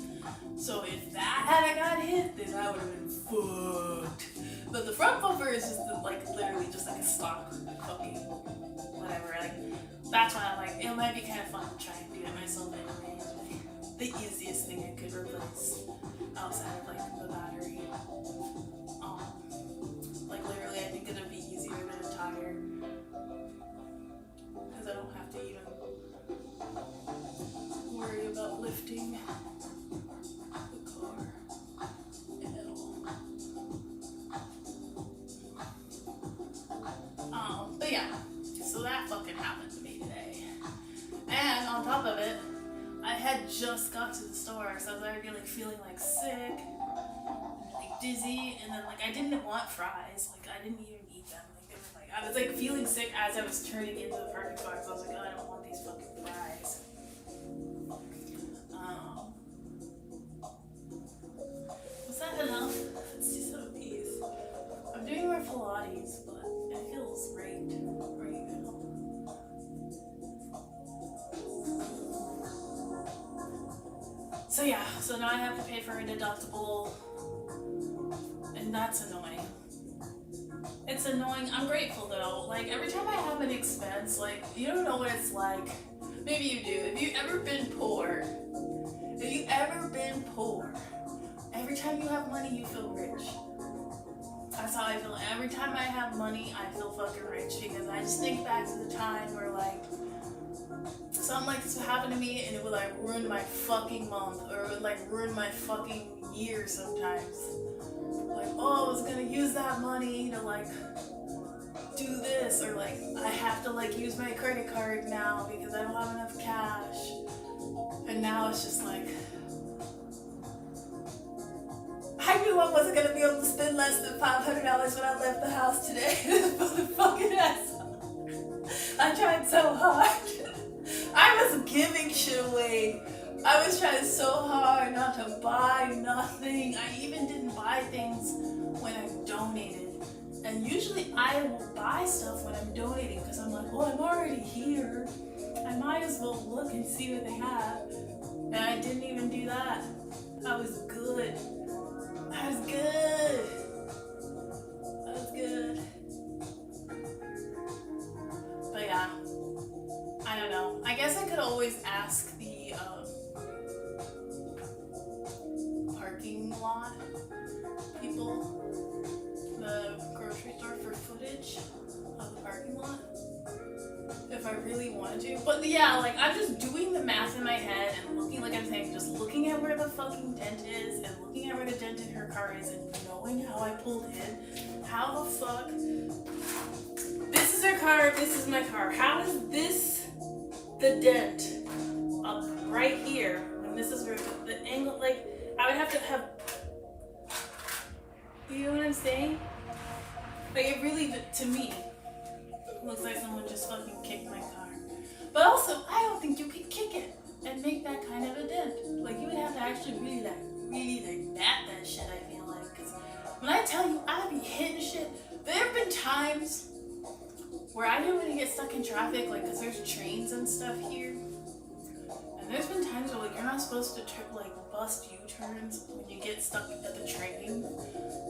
So if that had got hit, then I would have been fucked. But the front bumper is just like literally just like a stock fucking whatever. Like that's why I'm like, it might be kind of fun to try and do it myself anyway. Like, the easiest thing I could replace outside of like the battery. Like literally, I think it'd be easier than a tire because I don't have to even worry about lifting the car at all. But yeah, so that fucking happened to me today. And on top of it, I had just got to the store, so I was already like feeling like sick, like dizzy, and then like I didn't want fries, like I didn't even eat them. Like they were like I was like feeling sick as I was turning into the parking car, so I was like, oh, I don't want these fucking fries. Was that enough? Let's do some of these. I'm doing more Pilates, but it feels right now. So yeah, so now I have to pay for a deductible, and that's annoying. It's annoying. I'm grateful though. Like every time I have an expense, like you don't know what it's like. Maybe you do. Have you ever been poor? Have you ever been poor? Every time you have money, you feel rich. That's how I feel. Every time I have money, I feel fucking rich because I just think back to the time where like something like this would happen to me and it would like ruin my fucking month or it would like ruin my fucking year sometimes. Like, oh, I was gonna use that money to like do this, or like I have to like use my credit card now because I don't have enough cash. And now it's just like I knew I wasn't gonna be able to spend less than $500 when I left the house today. This motherfucking asshole. I tried so hard. I was giving shit away. I was trying so hard not to buy nothing. I even didn't buy things when I donated. And usually I will buy stuff when I'm donating because I'm like, well, I'm already here. I might as well look and see what they have. And I didn't even do that. I was good. I was good. I was good. But yeah, I don't know. I guess I could always ask the parking lot people, the grocery store, for footage of the parking lot if I really wanted to. But yeah, like I'm just doing the math in my head and looking, like I'm saying, just looking at where the fucking dent is and looking at where the dent in her car is and knowing how I pulled in. How the fuck? This is her car, this is my car. How is this the dent up right here when this is where the angle, like I would have to have, you know what I'm saying? Like it really, to me, looks like someone just fucking kicked my car. But also, I don't think you could kick it and make that kind of a dent. Like you would have to actually really bat that shit, I feel like. Cause when I tell you, I would be hitting shit. There have been times where I didn't want to get stuck in traffic, like, cause there's trains and stuff here. And there's been times where like you're not supposed to bust U-turns when you get stuck at the train.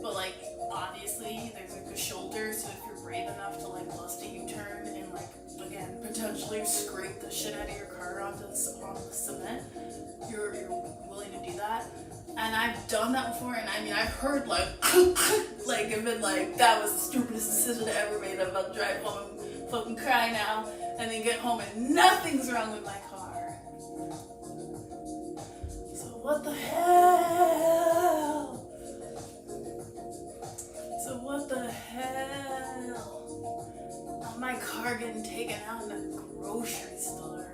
But like obviously there's like a shoulder, so if you're brave enough to like bust a U-turn and like again potentially scrape the shit out of your car onto the cement, you're willing to do that. And I've done that before, and I mean I've heard like like I've been like, that was the stupidest decision I ever made. I'm about to drive home and fucking cry now, and then get home and nothing's wrong with my car. What the hell? So what the hell? Not my car getting taken out in a grocery store.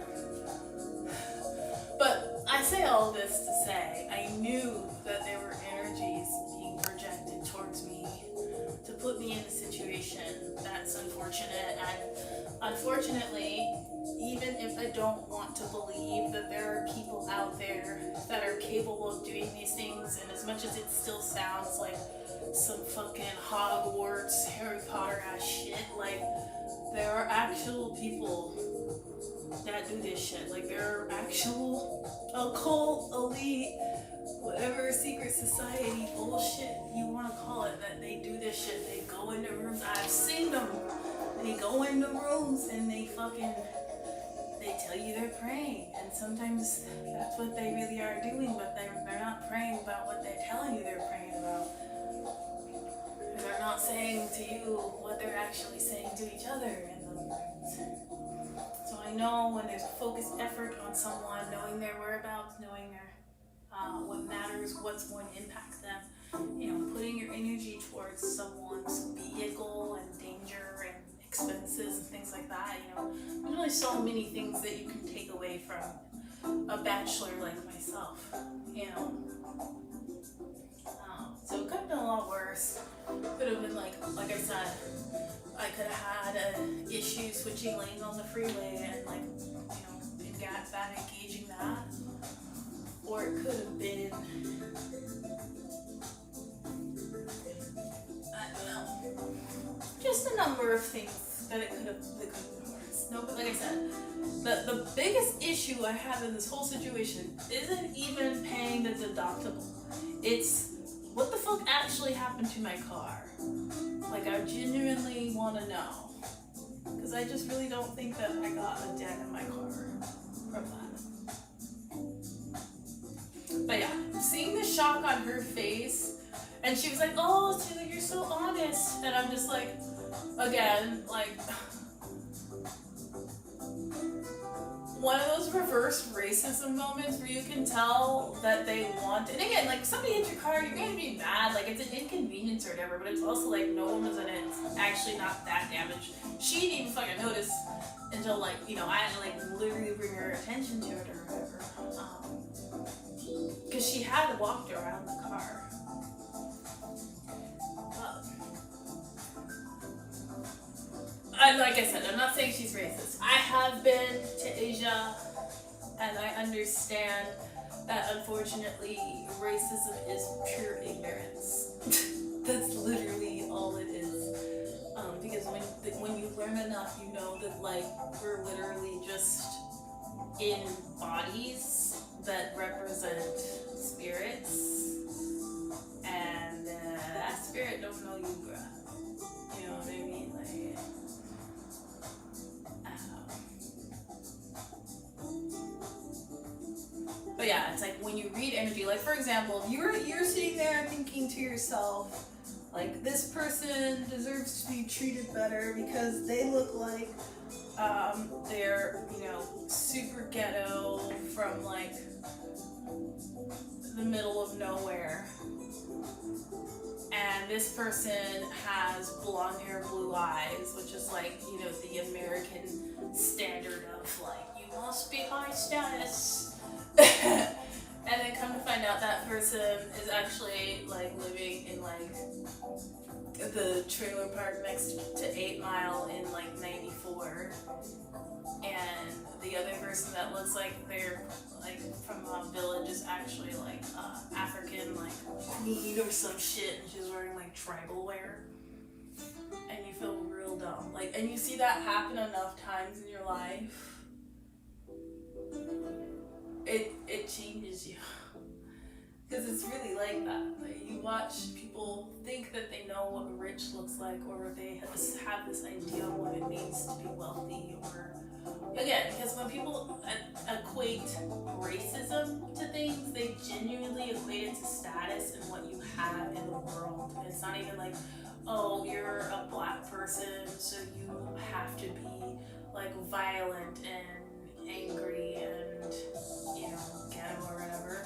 But I say all this to say, I knew that there were energies being projected towards me to put me in a situation that's unfortunate. And unfortunately, even if I don't want to believe that there are people out there that are capable of doing these things, and as much as it still sounds like some fucking Hogwarts, Harry Potter ass shit, like there are actual people that do this shit. Like, they're actual occult, elite, whatever secret society bullshit you want to call it, that they do this shit. They go into rooms. I've seen them. They go into rooms and they tell you they're praying. And sometimes that's what they really are doing, but they're not praying about what they're telling you they're praying about. They're not saying to you what they're actually saying to each other in those rooms. So I know when there's a focused effort on someone, knowing their whereabouts, knowing their what matters, what's going to impact them, putting your energy towards someone's vehicle and danger and expenses and things like that. There's only so many things that you can take away from a bachelor like myself. So it could have been a lot worse. Could have been like I said, I could have had an issue switching lanes on the freeway and engaging that. Or it could have been, I don't know, just a number of things that it could have been worse. No, but like I said, the biggest issue I have in this whole situation isn't even paying the deductible. It's what the fuck actually happened to my car. Like, I genuinely want to know. Because I just really don't think that I got a dent in my car from that. But yeah, seeing the shock on her face, and she was like, "Oh, Taylor, you're so honest," and I'm just like, again, like, one of those reverse racism moments where you can tell that they want, and again, like, somebody hit your car, you're gonna be mad, like, it's an inconvenience or whatever, but it's also like, no one was in it, it's actually not that damaged. She didn't even fucking notice until, I had to, literally bring her attention to it or whatever. Because she had walked around the car. And like I said, I'm not saying she's racist. I have been to Asia, and I understand that unfortunately racism is pure ignorance. That's literally all it is. Because when you learn enough, you know that we're literally just in bodies that represent spirits, and that spirit don't know you, bruh. You know what I mean? But yeah, it's like when you read energy, like, for example, if you're sitting there thinking to yourself, like, this person deserves to be treated better because they look like they're, super ghetto from the middle of nowhere, and this person has blonde hair, blue eyes, which is the American standard of you must be high status. And then come to find out that person is actually living in the trailer park next to 8 Mile in 94, and the other person that looks like they're from a village is actually African queen or some shit, and she's wearing tribal wear, and you feel real dumb. And you see that happen enough times in your life, it changes you. Because it's really like that. You watch people think that they know what rich looks like, or they have this idea of what it means to be wealthy, or again, because when people equate racism to things, they genuinely equate it to status and what you have in the world. It's not even oh, you're a black person, so you have to be violent and angry and ghetto or whatever.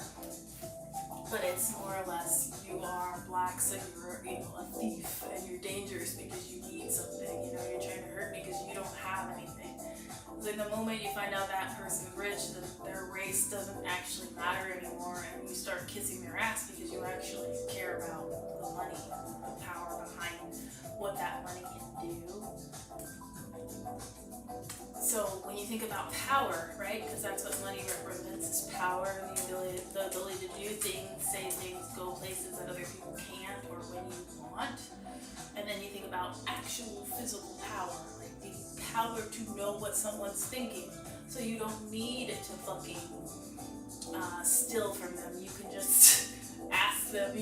But it's more or less, you are black, so you're a thief, and you're dangerous because you need something. You're trying to hurt me because you don't have anything. The moment you find out that person's rich, that their race doesn't actually matter anymore, and you start kissing their ass because you actually care about the money, the power behind what that money can do. So when you think about power, right, because that's what money represents, is power and the ability to do things, say things, go places that other people can't, or when you want. And then you think about actual physical power, the power to know what someone's thinking, So you don't need to fucking steal from them. You can just ask them,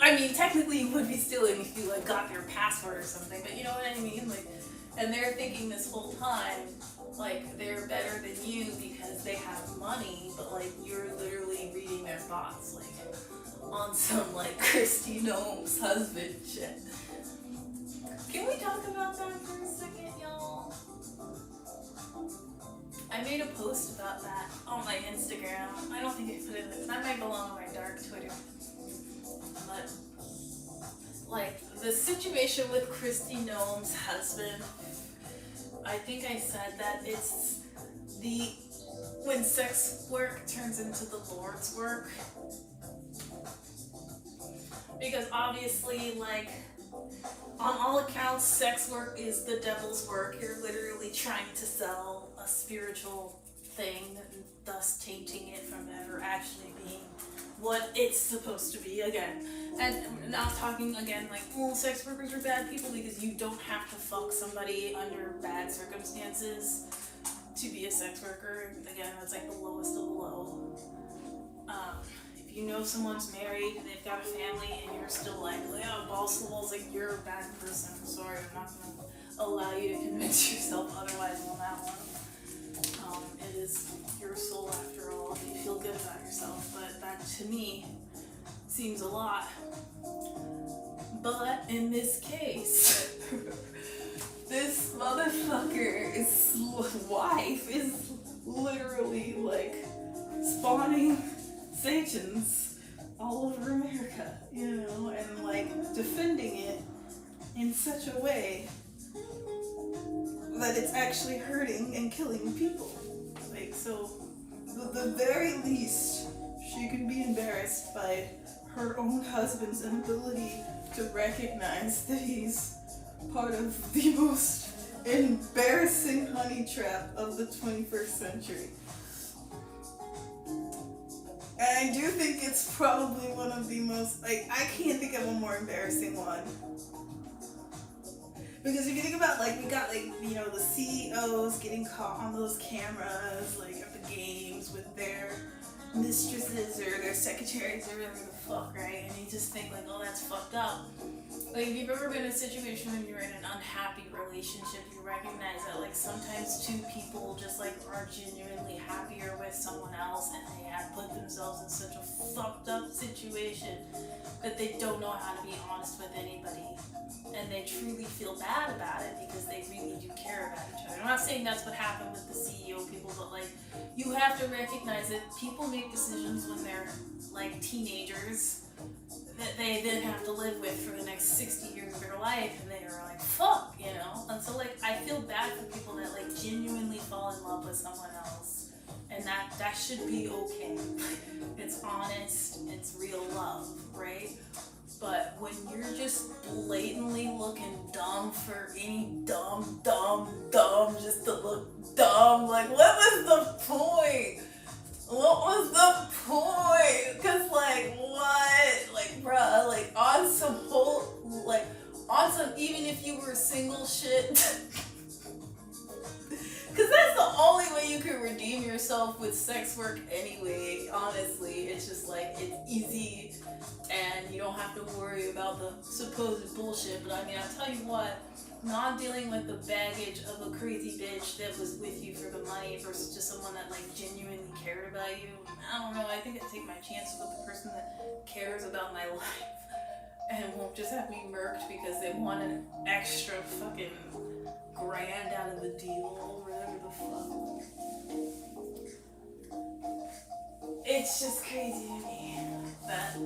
I mean, technically you would be stealing if you like got their password or something, but you know what I mean? Like, and they're thinking this whole time, like, they're better than you because they have money, but like, you're literally reading their thoughts, like, on some like Christy Gnome's husband shit. Can we talk about that for a second, y'all? I made a post about that on my Instagram. I don't think I put it in, that might belong on my dark Twitter. But, like, the situation with Christy Gnome's husband, I think I said that it's when sex work turns into the Lord's work. Because obviously, like, on all accounts, sex work is the devil's work. You're literally trying to sell a spiritual thing, and thus tainting it from ever actually being what it's supposed to be again. And not talking again like, well, sex workers are bad people, because you don't have to fuck somebody under bad circumstances to be a sex worker. Again, that's like the lowest of the low. If you know someone's married and they've got a family and you're still like, yeah, balls to the walls, like, you're a bad person. I'm sorry, I'm not going to allow you to convince yourself otherwise on that one. It is your soul after all, if you feel good about yourself, but that to me seems a lot. But in this case, this motherfucker's wife is literally like spawning Satans all over America, and like defending it in such a way that it's actually hurting and killing people. Like, so the very least, she can be embarrassed by her own husband's inability to recognize that he's part of the most embarrassing honey trap of the 21st century. And I do think it's probably one of the most, like, I can't think of a more embarrassing one. Because if you think about, like, we got, like, the CEOs getting caught on those cameras, like, at the games with their mistresses or their secretaries or whatever the fuck, right? And you just think, like, oh, that's fucked up. Like, if you've ever been in a situation when you're in an unhappy relationship, you recognize that, like, sometimes two people just, like, are genuinely happier with someone else, and they have put themselves in such a fucked up situation that they don't know how to be honest with anybody. And they truly feel bad about it because they really do care about each other. I'm not saying that's what happened with the CEO people, but, like, you have to recognize that people make decisions when they're, like, teenagers that they then have to live with for the next 60 years of their life, and they are like, fuck, And so, like, I feel bad for people that, like, genuinely fall in love with someone else, and that should be okay. It's honest, it's real love, right? But when you're just blatantly looking dumb for any dumb, just to look dumb, like, what was the point? What was the point? Cause, like, what? Like, bruh, like, on some even if you were single shit. Cause that's the only way you can redeem yourself with sex work anyway, honestly. It's just like, it's easy and you don't have to worry about the supposed bullshit. But I mean, I'll tell you what, not dealing with the baggage of a crazy bitch that was with you for the money versus just someone that, like, genuinely cared about you. I don't know, I think I'd take my chances with the person that cares about my life and won't just have me murked because they want an extra fucking grand out of the deal or whatever the fuck. It's just crazy to me that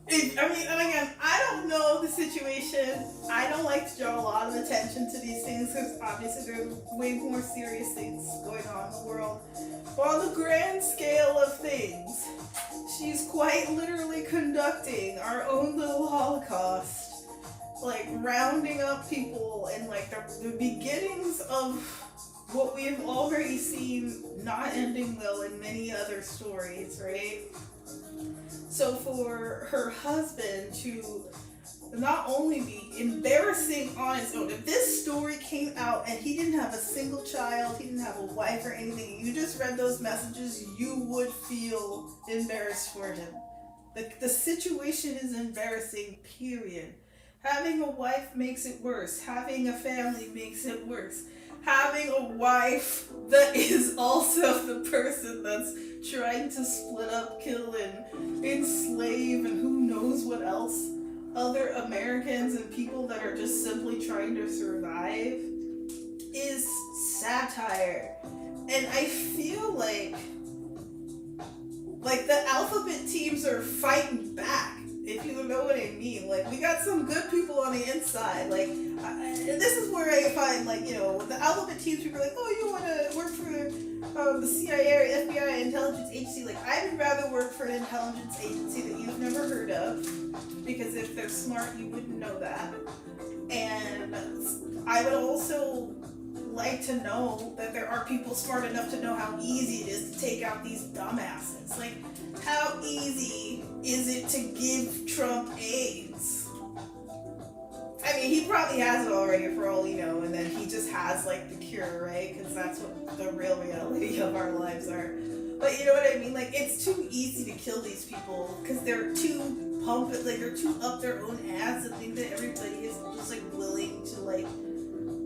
and again, I don't know the situation. I don't like to draw a lot of attention to these things because obviously there's way more serious things going on in the world. But on the grand scale of things, she's quite literally conducting our own little Holocaust, like rounding up people and, like, the beginnings of what we have already seen not ending well in many other stories, right? So for her husband to not only be embarrassing on his own, if this story came out and he didn't have a single child, he didn't have a wife or anything, you just read those messages, you would feel embarrassed for him. The situation is embarrassing, period. Having a wife makes it worse. Having a family makes it worse. Having a wife that is also the person that's trying to split up, kill, and enslave, and who knows what else, other Americans and people that are just simply trying to survive, is satire. And I feel like the alphabet teams are fighting back, if you know what I mean. Like, we got some good people on the inside. Like, and this is where I find, like, you know, with the alphabet teams, people are like, oh, you want to work for the CIA or FBI intelligence agency. Like, I would rather work for an intelligence agency that you've never heard of, because if they're smart, you wouldn't know that. And I would also like to know that there are people smart enough to know how easy it is to take out these dumbasses. Like, how easy is it to give Trump AIDS? I mean, he probably has it already for all we know, and then he just has, like, the cure, right? Because that's what the real reality of our lives are. But you know what I mean? Like, it's too easy to kill these people because they're too pumped, like, they're too up their own ass and think that everybody is just, like, willing to, like,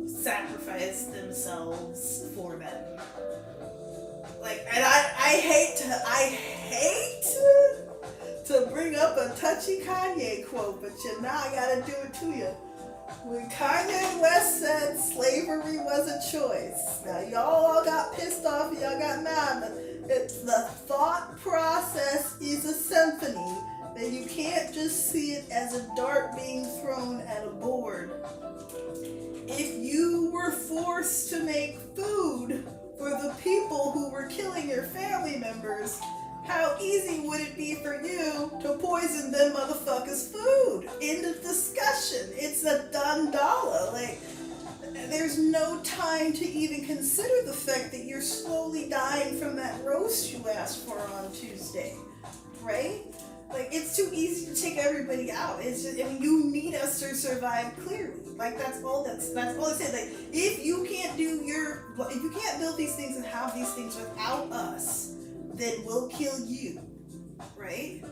sacrifice themselves for them. Like, and I hate to bring up a touchy Kanye quote, but you know I gotta do it to you. When Kanye West said slavery was a choice, now y'all all got pissed off, y'all got mad, but the thought process is a symphony, that you can't just see it as a dart being thrown at a board. If you were forced to make food for the people who were killing your family members, how easy would it be for you to poison them motherfuckers' food? End of discussion. It's a done dollar. Like, there's no time to even consider the fact that you're slowly dying from that roast you asked for on Tuesday, right? Like, it's too easy to take everybody out. It's just, I mean, you need us to survive clearly. Like, that's all I said. Like, if you can't build these things and have these things without us, then we'll kill you, right?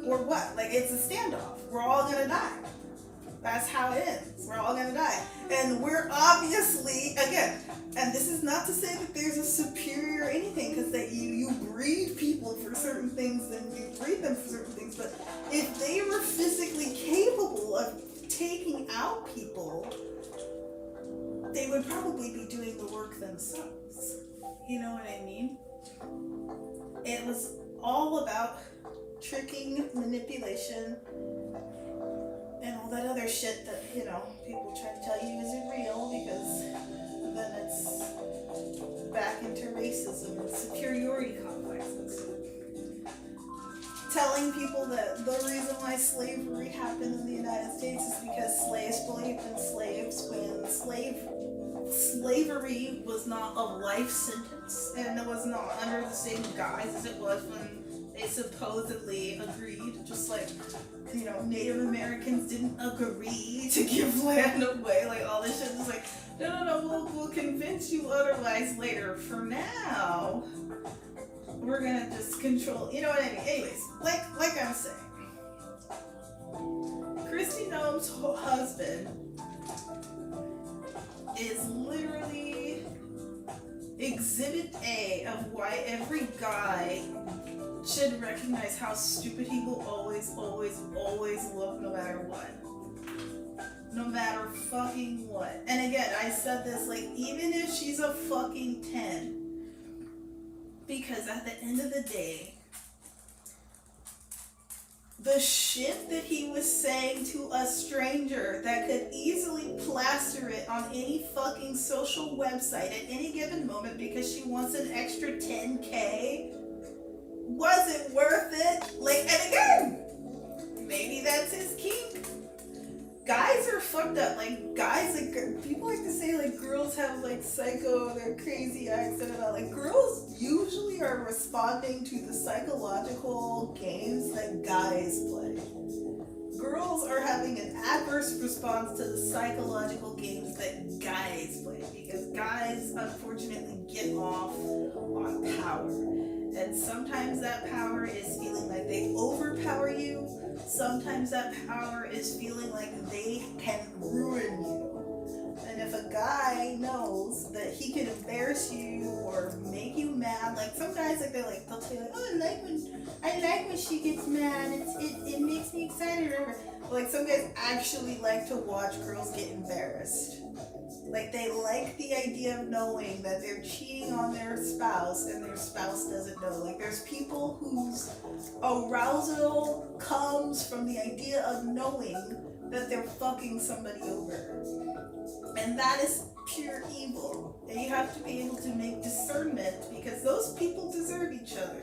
Or what? Like, it's a standoff. We're all gonna die. That's how it ends. We're all gonna die. And we're obviously, again, and this is not to say that there's a superior anything, because that you breed people for certain things and you breed them for certain things, but if they were physically capable of taking out people, they would probably be doing the work themselves. You know what I mean? It was all about tricking, manipulation, and all that other shit that, you know, people try to tell you isn't real, because then it's back into racism and superiority complexes. Telling people that the reason why slavery happened in the United States is because slaves believed in slaves when slavery was not a life sentence, and it was not under the same guise as it was when they supposedly agreed, just like, you know, Native Americans didn't agree to give land away, like all this shit is like, no, we'll convince you otherwise later. For now, we're gonna just control, you know what I mean? Anyways, like I'm saying, Kristi Noem's husband is literally exhibit A of why every guy should recognize how stupid he will always look, no matter what. No matter fucking what. And again, I said this, like, even if she's a fucking 10, because at the end of the day, the shit that he was saying to a stranger that could easily plaster it on any fucking social website at any given moment because she wants an extra 10K, was it worth it? Like, and again, maybe that's his kink. Guys are fucked up. Like, guys, like, people like to say, like, girls have, like, psycho, they're crazy acts and all. Like, girls usually are responding to the psychological games that guys play. girls are having an adverse response to the psychological games that guys play, because guys unfortunately get off on power. And sometimes that power is feeling like they overpower you. Sometimes that power is feeling like they can ruin you. And if a guy knows that he can embarrass you or make you mad, like some guys, like they'll say like, oh, I like when she gets mad. It makes me excited. Or like some guys actually like to watch girls get embarrassed. Like they like the idea of knowing that they're cheating on their spouse and their spouse doesn't know. Like there's people whose arousal comes from the idea of knowing that they're fucking somebody over. And that is pure evil. And you have to be able to make discernment, because those people deserve each other.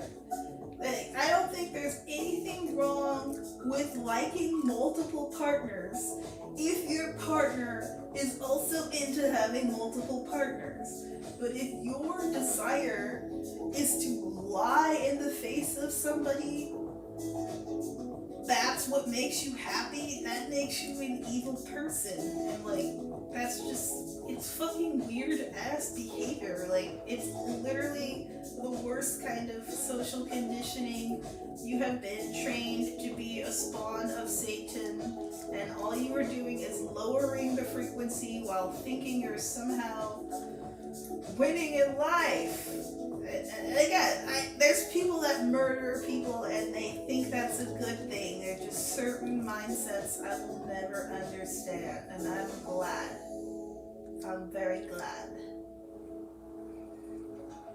Like, I don't think there's anything wrong with liking multiple partners if your partner is also into having multiple partners. But if your desire is to lie in the face of somebody, that's what makes you happy, that makes you an evil person. And like, that's just, it's fucking weird ass behavior. Like, it's literally the worst kind of social conditioning. You have been trained to be a spawn of Satan, and all you are doing is lowering the frequency while thinking you're somehow winning in life. And again, there's people that murder people and they think that's a good thing. There are just certain mindsets I will never understand, and I'm glad. I'm very glad.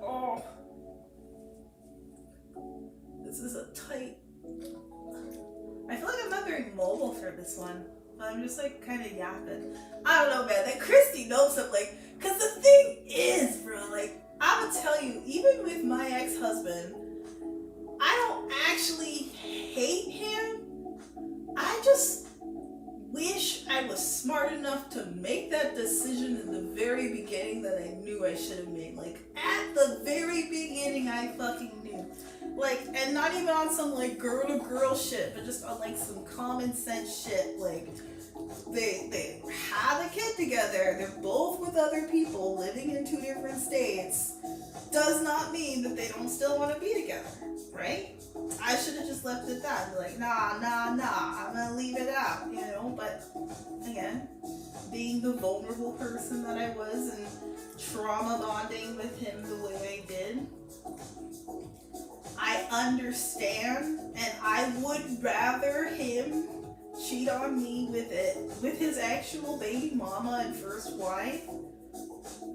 Oh, this is a tight. I feel like I'm not very mobile for this one. I'm just like kind of yapping. I don't know, man. That Christy knows something. Like, cause the thing is, bro, like, I'ma tell you, even with my ex-husband, I don't actually hate him. I just wish I was smart enough to make that decision in the very beginning that I knew I should have made. Like, at the very beginning, I fucking knew. Like, and not even on some, like, girl-to-girl shit, but just on, like, some common sense shit. Like, they have a kid together, they're both with other people, living in 2 different states, does not mean that they don't still want to be together, right? I should have just left it at that. Be like, nah, I'm gonna leave it out, you know? But, again, being the vulnerable person that I was and trauma bonding with him the way I did, I understand, and I would rather him cheat on me with his actual baby mama and first wife.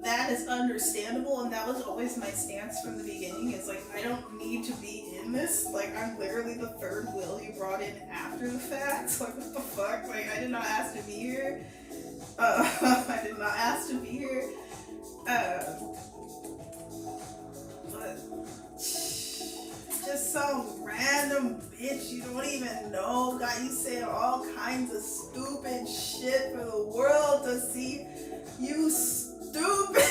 That is understandable, and that was always my stance from the beginning. It's like, I don't need to be in this. Like, I'm literally the third wheel you brought in after the fact. Like, what the fuck? Like, I did not ask to be here. I did not ask to be here. But just some random bitch you don't even know got you saying all kinds of stupid shit for the world to see. You stupid.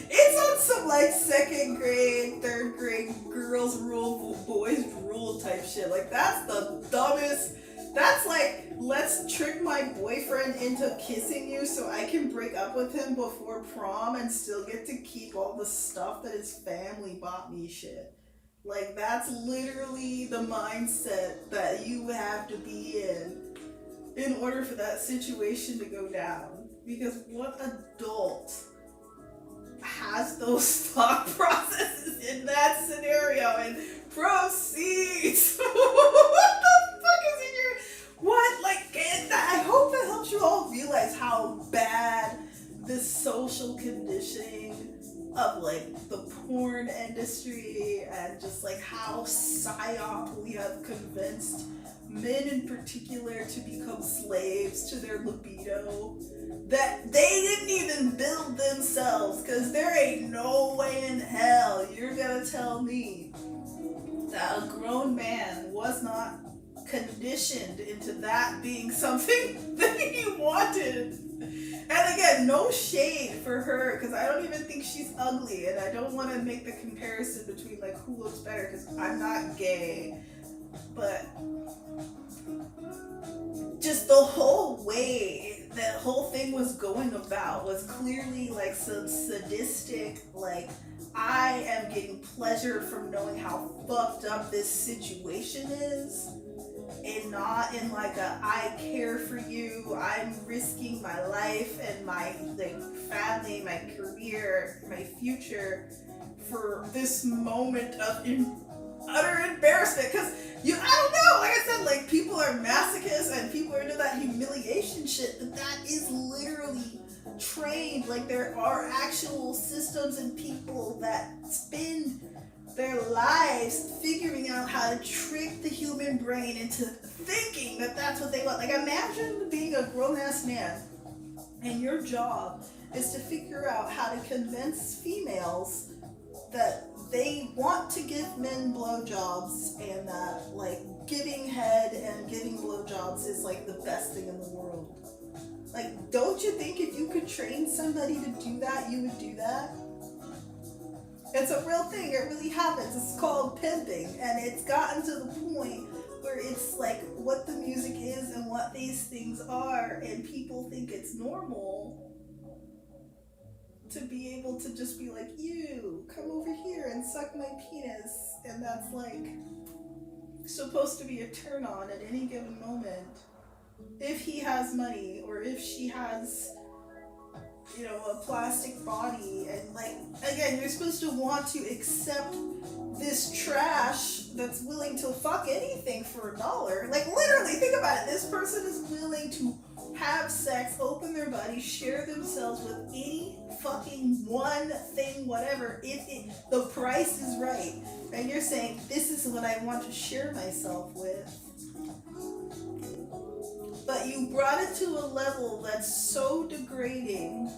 It's on some like 2nd grade, 3rd grade girls rule, boys rule type shit. Like, that's the dumbest. That's like, let's trick my boyfriend into kissing you so I can break up with him before prom and still get to keep all the stuff that his family bought me shit. Like, that's literally the mindset that you have to be in order for that situation to go down. Because what adult has those thought processes in that scenario and proceeds? What the fuck is in your... What? Like, I hope that helps you all realize how bad this social conditioning of, like, the porn industry and just, like, how psyop we have convinced men in particular to become slaves to their libido that they didn't even build themselves, because there ain't no way in hell you're gonna tell me that a grown man was not conditioned into that being something that he wanted. And again, no shade for her, because I don't even think she's ugly, and I don't want to make the comparison between like who looks better, because I'm not gay, but just the whole way that whole thing was going about was clearly like some sadistic, like, I am getting pleasure from knowing how fucked up this situation is, and not in like a I care for you, I'm risking my life and my like family, my career, my future for this moment of utter embarrassment. Because I don't know, like I said, like, people are masochists and people are into that humiliation shit, but that is literally trained. Like, there are actual systems and people that spend their lives figuring out how to trick the human brain into thinking that that's what they want. Like, imagine being a grown-ass man and your job is to figure out how to convince females that they want to give men blowjobs, and that like giving head and giving blowjobs is like the best thing in the world. Like, don't you think if you could train somebody to do that, you would do that? It's a real thing. It really happens. It's called pimping, and it's gotten to the point where it's like what the music is and what these things are, and people think it's normal to be able to just be like, you come over here and suck my penis, and that's like supposed to be a turn on at any given moment. If he has money, or if she has, you know, a plastic body, and like, again, you're supposed to want to accept this trash that's willing to fuck anything for $1. Like, literally, think about it. This person is willing to have sex, open their body, share themselves with any fucking one thing, whatever, if the price is right. And you're saying, this is what I want to share myself with. But you brought it to a level that's so degrading.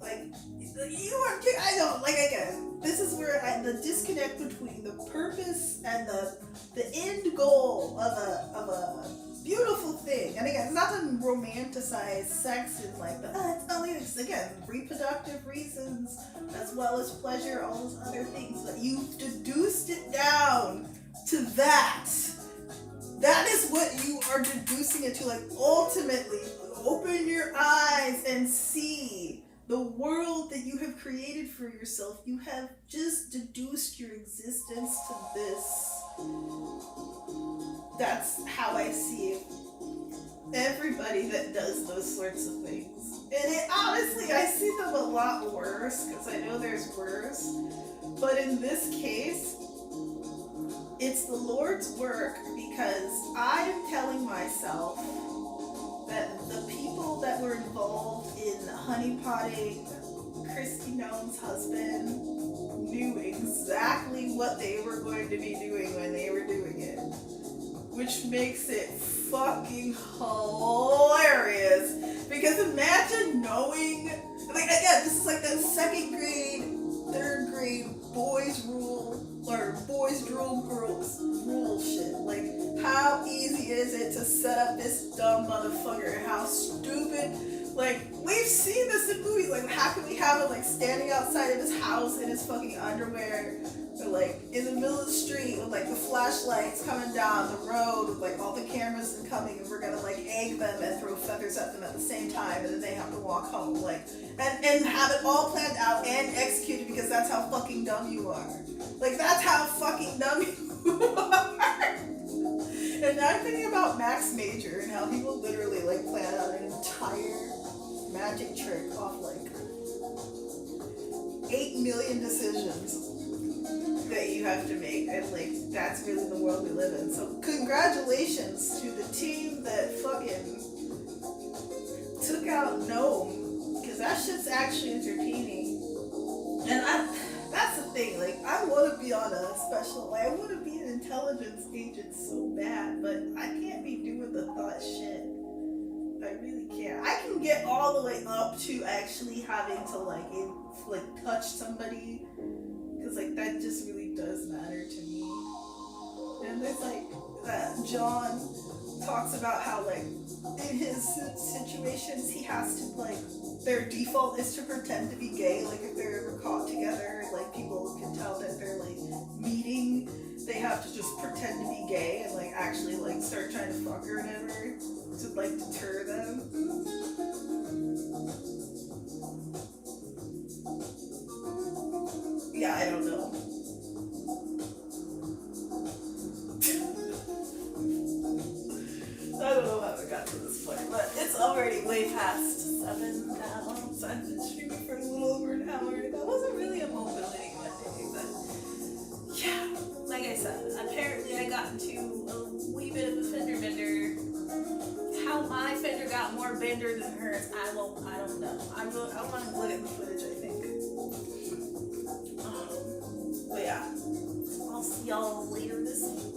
Like, you are, I know, like, again, this is where the disconnect between the purpose and the end goal of a beautiful thing. And again, it's not to romanticize sex and like, but it's only, it's, again, reproductive reasons as well as pleasure, all those other things. But you've deduced it down to that. That is what you are deducing it to. Like, ultimately, open your eyes and see the world that you have created for yourself. You have just deduced your existence to this. That's how I see it. Everybody that does those sorts of things. And it, honestly, I see them a lot worse, because I know there's worse. But in this case, it's the Lord's work, because I'm telling myself that the people that were involved in honeypotting Christy None's husband knew exactly what they were going to be doing when they were doing it. Which makes it fucking hilarious. Because imagine knowing, like, again, this is like that 2nd grade, 3rd grade boys rule, or boys drill girls rule shit. Like, how easy is it to set up this dumb motherfucker, and how stupid, like, we've seen this in movies. Like, how can we have him like standing outside of his house in his fucking underwear, or like in the middle of the street with like the flashlights coming down the road with like all the cameras incoming, and we're gonna like egg them and throw feathers at them at the same time, and then they have to walk home, like, and have it all planned out and executed, because that's how fucking dumb you are. Like, that's how fucking dumb you are. And now I'm thinking about Max Major and how people literally like plan out an entire magic trick off like 8 million decisions that you have to make, and like, that's really the world we live in. So congratulations to the team that fucking took out Gnome, because that shit's actually entertaining. And that's the thing, like, I want to be on a special, like, I want to be an intelligence agent so bad, but I can't be doing the thought shit. I really can't. I can get all the way up to actually having to like touch somebody, because like that just really does matter to me. And there's like that John talks about how like in his situations he has to like their default is to pretend to be gay. Like if they're ever caught together, like people can tell that they're like meeting, they have to just pretend to be gay and like actually like start trying to fuck or whatever to like deter them. Yeah, I don't know. I don't know how it got to this point, but it's already way past 7 now, so I've been streaming for a little over an hour. That wasn't really a mobility Monday, but yeah, like I said, apparently I got into a wee bit of a fender bender. How my fender got more bender than hers, I don't know. I want to look at the footage, I think. But yeah, I'll see y'all later this week.